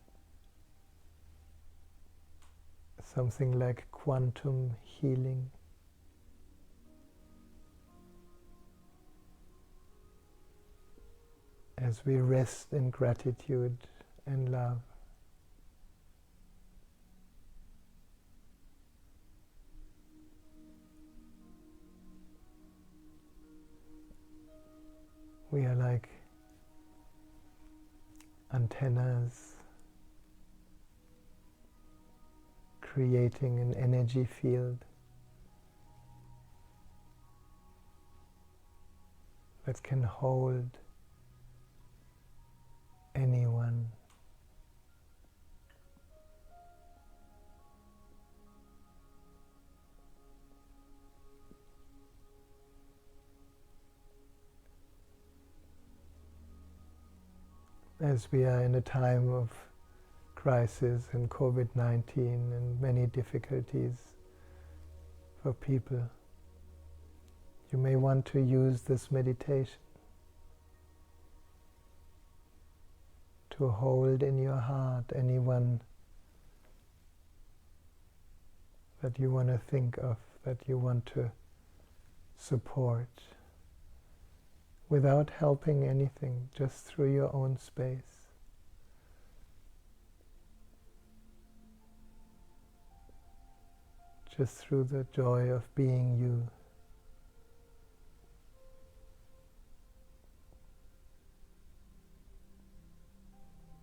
something like quantum healing. As we rest in gratitude and love, we are like antennas creating an energy field that can hold anyone. As we are in a time of crisis and COVID-19 and many difficulties for people, you may want to use this meditation to hold in your heart anyone that you want to think of, that you want to support, without helping anything, just through your own space. Just through the joy of being you.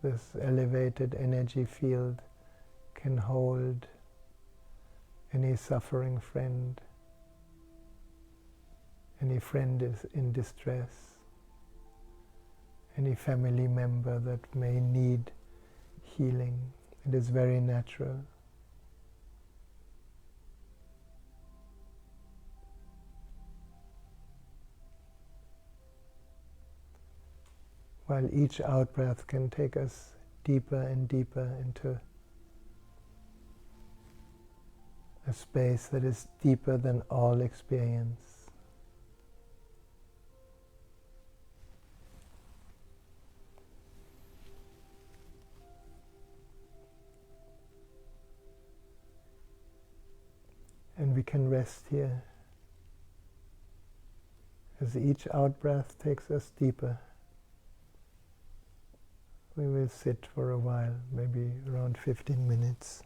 This elevated energy field can hold any suffering friend, any friend is in distress, any family member that may need healing. It is very natural. While each out-breath can take us deeper and deeper into a space that is deeper than all experience. And we can rest here as each out-breath takes us deeper. We will sit for a while, maybe around 15 minutes.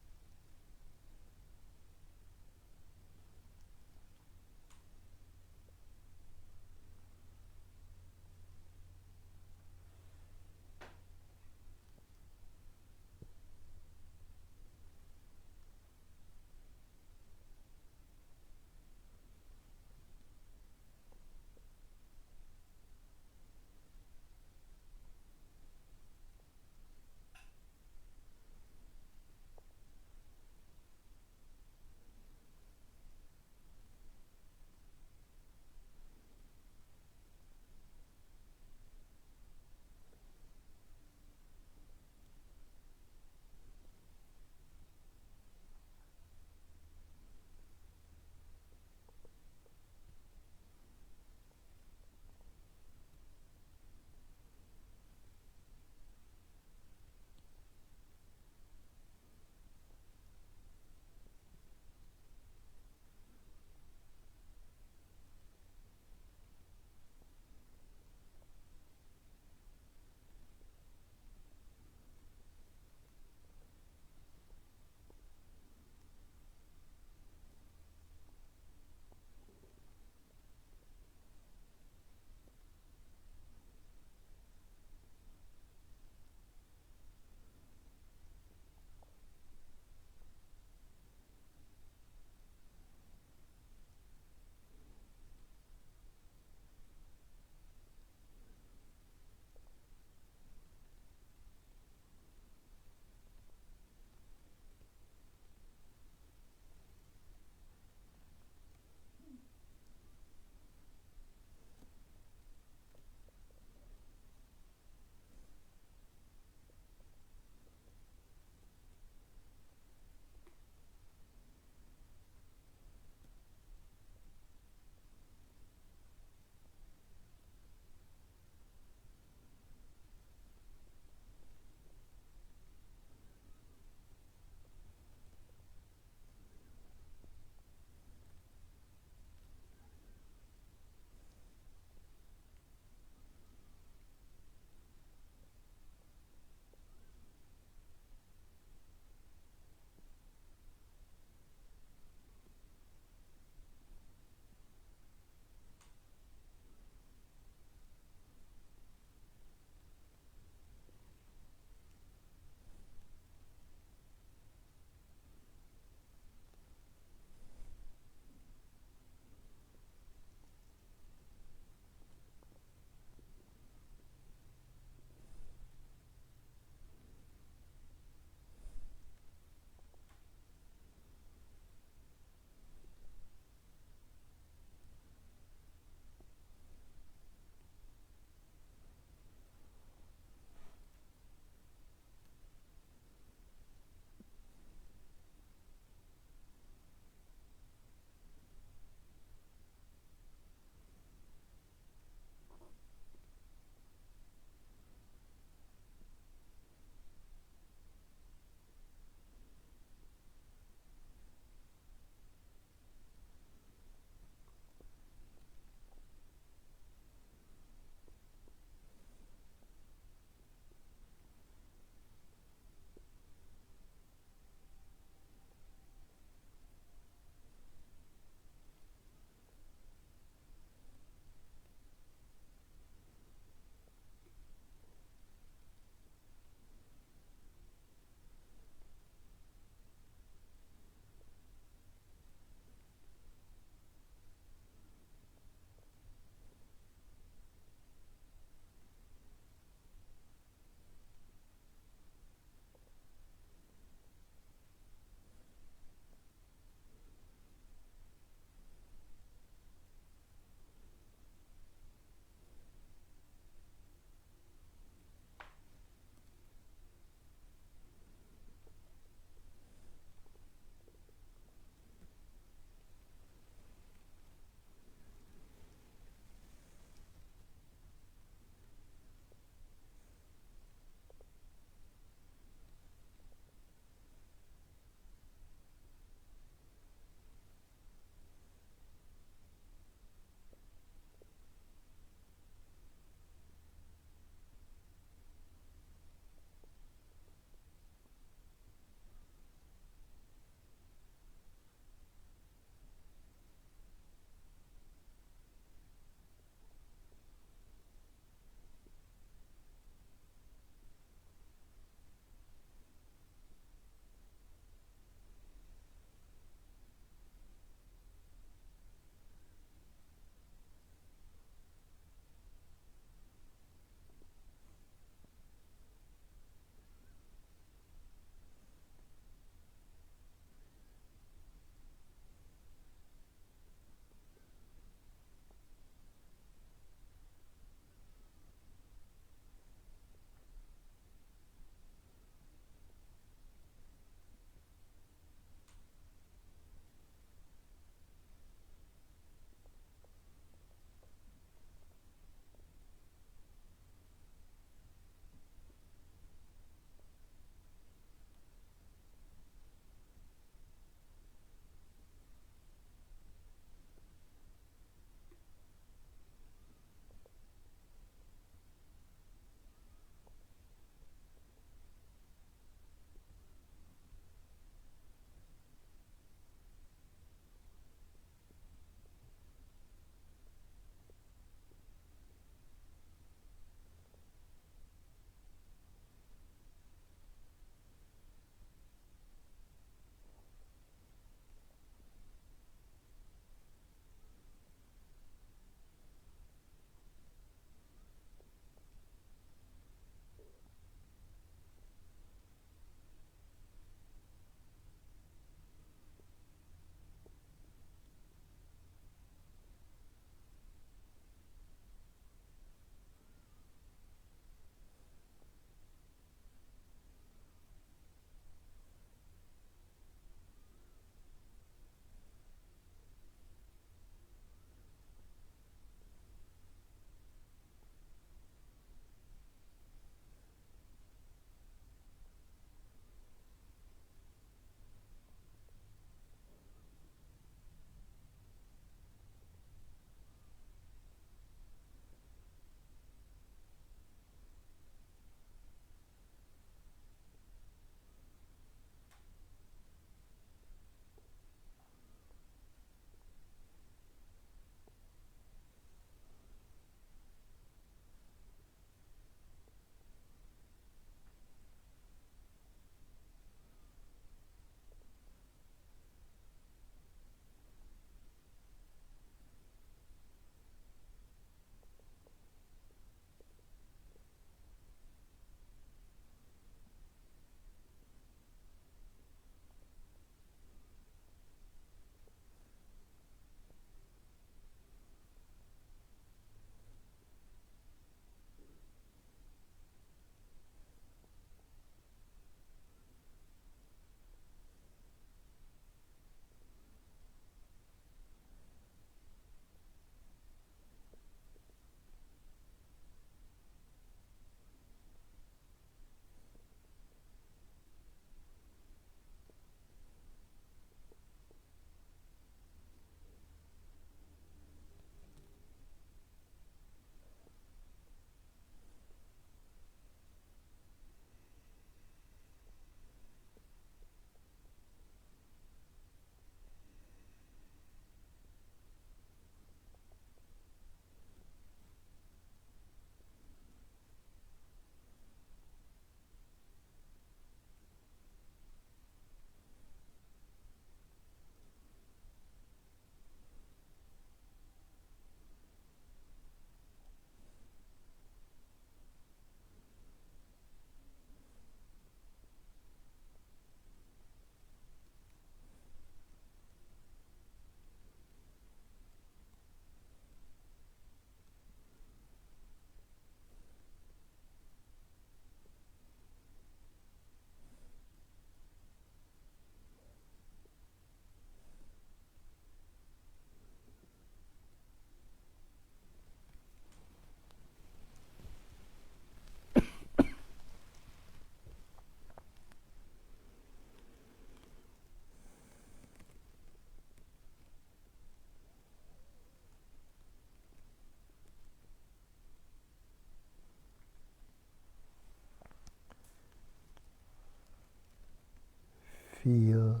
feel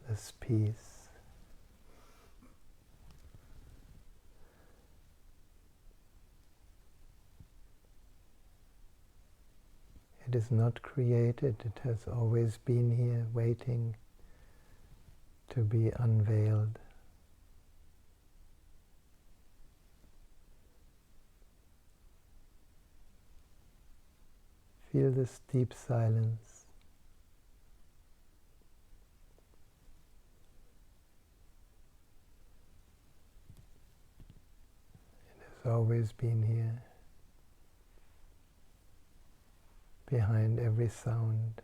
this peace. It is not created, it has always been here, waiting to be unveiled. Feel this deep silence. It has always been here, behind every sound.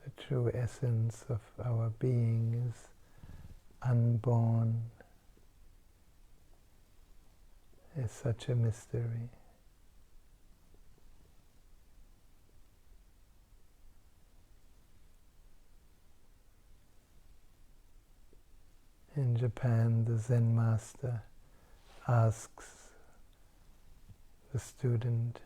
The true essence of our being is unborn, is such a mystery. In Japan, the Zen master asks the student,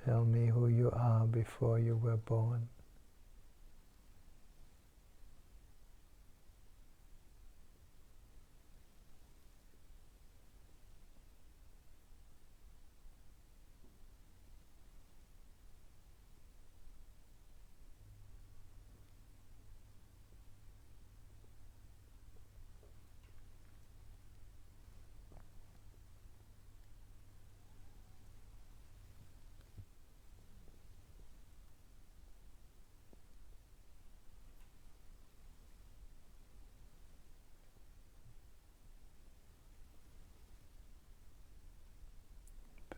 tell me who you are before you were born.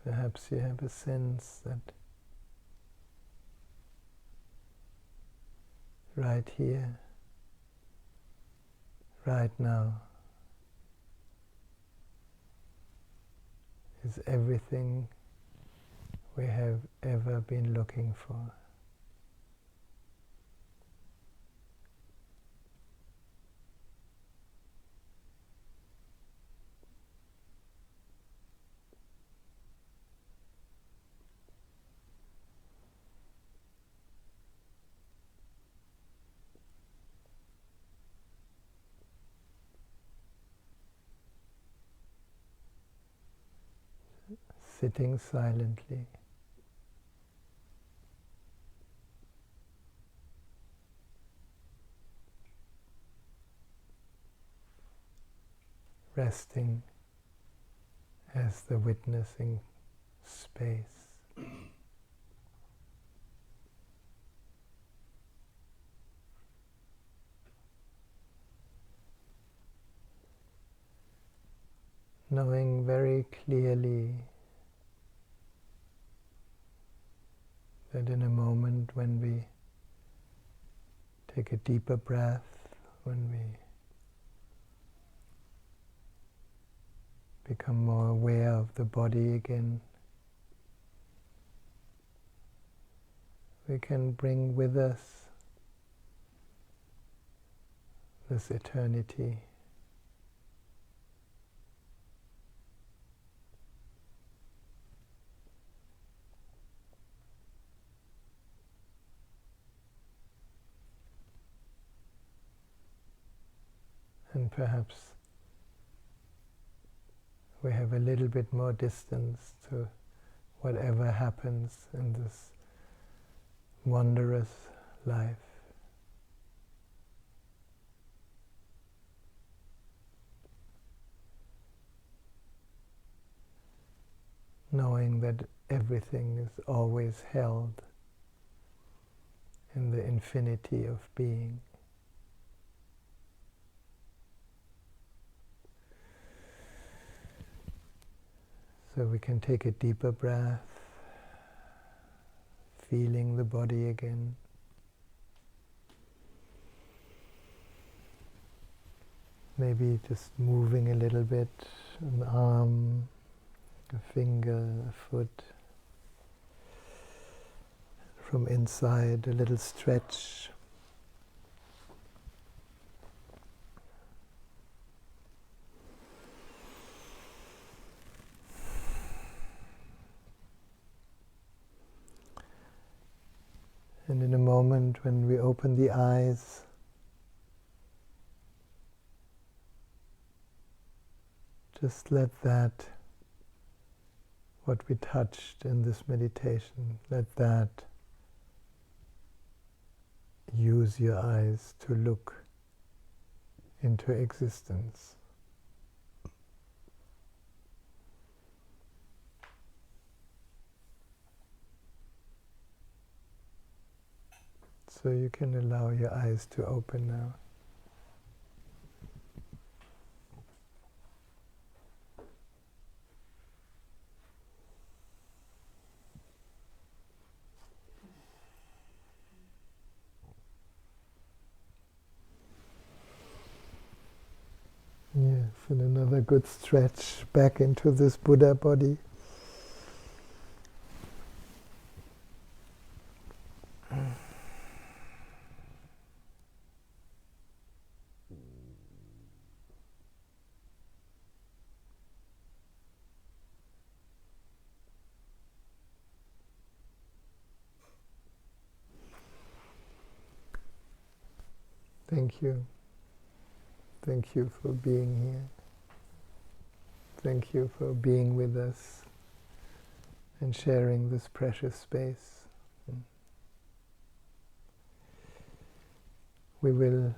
Perhaps you have a sense that right here, right now, is everything we have ever been looking for. Sitting silently, resting as the witnessing space. Knowing very clearly that in a moment when we take a deeper breath, when we become more aware of the body again, we can bring with us this eternity. And perhaps we have a little bit more distance to whatever happens in this wondrous life. Knowing that everything is always held in the infinity of being. So we can take a deeper breath, feeling the body again. Maybe just moving a little bit, an arm, a finger, a foot. From inside, a little stretch. And in a moment when we open the eyes, just let that, what we touched in this meditation, let that use your eyes to look into existence. So you can allow your eyes to open now. Yes, and another good stretch back into this Buddha body. Thank you. Thank you for being here. Thank you for being with us and sharing this precious space. We will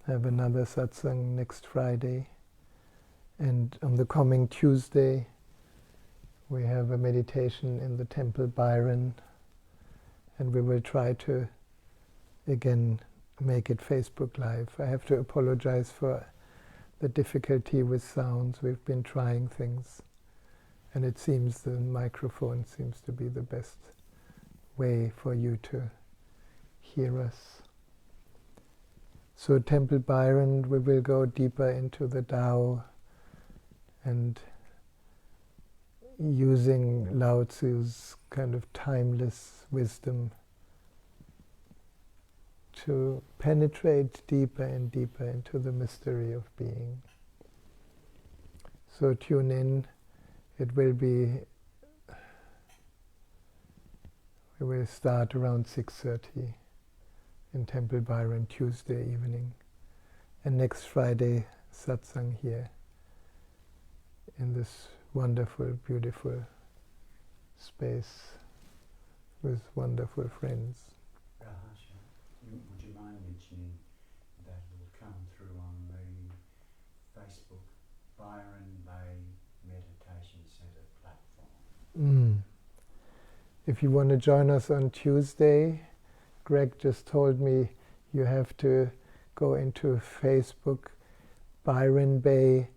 have another satsang next Friday, and on the coming Tuesday we have a meditation in the Temple Byron, and we will try to again make it Facebook Live. I have to apologize for the difficulty with sounds. We've been trying things, and it seems the microphone seems to be the best way for you to hear us. So Temple Byron, we will go deeper into the Tao and using Lao Tzu's kind of timeless wisdom to penetrate deeper and deeper into the mystery of being. So tune in. It will be, we will start around 6:30 in Temple Byron Tuesday evening. And next Friday, satsang here in this wonderful, beautiful space with wonderful friends. Rahasya, would you mind mentioning that it will come through on the Facebook Byron Bay Meditation Centre platform? If you want to join us on Tuesday, Greg just told me you have to go into Facebook Byron Bay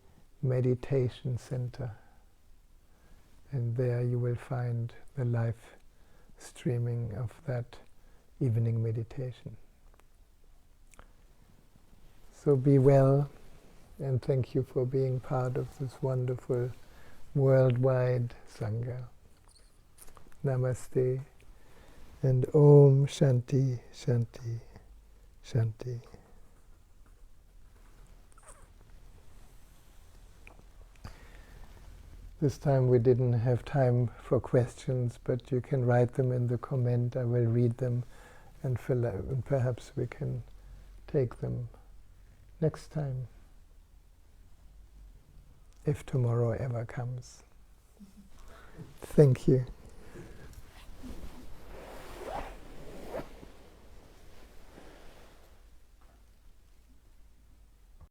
Meditation Center, and there you will find the live streaming of that evening meditation. So be well, and thank you for being part of this wonderful worldwide Sangha. Namaste, and Om Shanti, Shanti, Shanti. This time we didn't have time for questions, but you can write them in the comment. I will read them and fill out, and perhaps we can take them next time, if tomorrow ever comes. Thank you.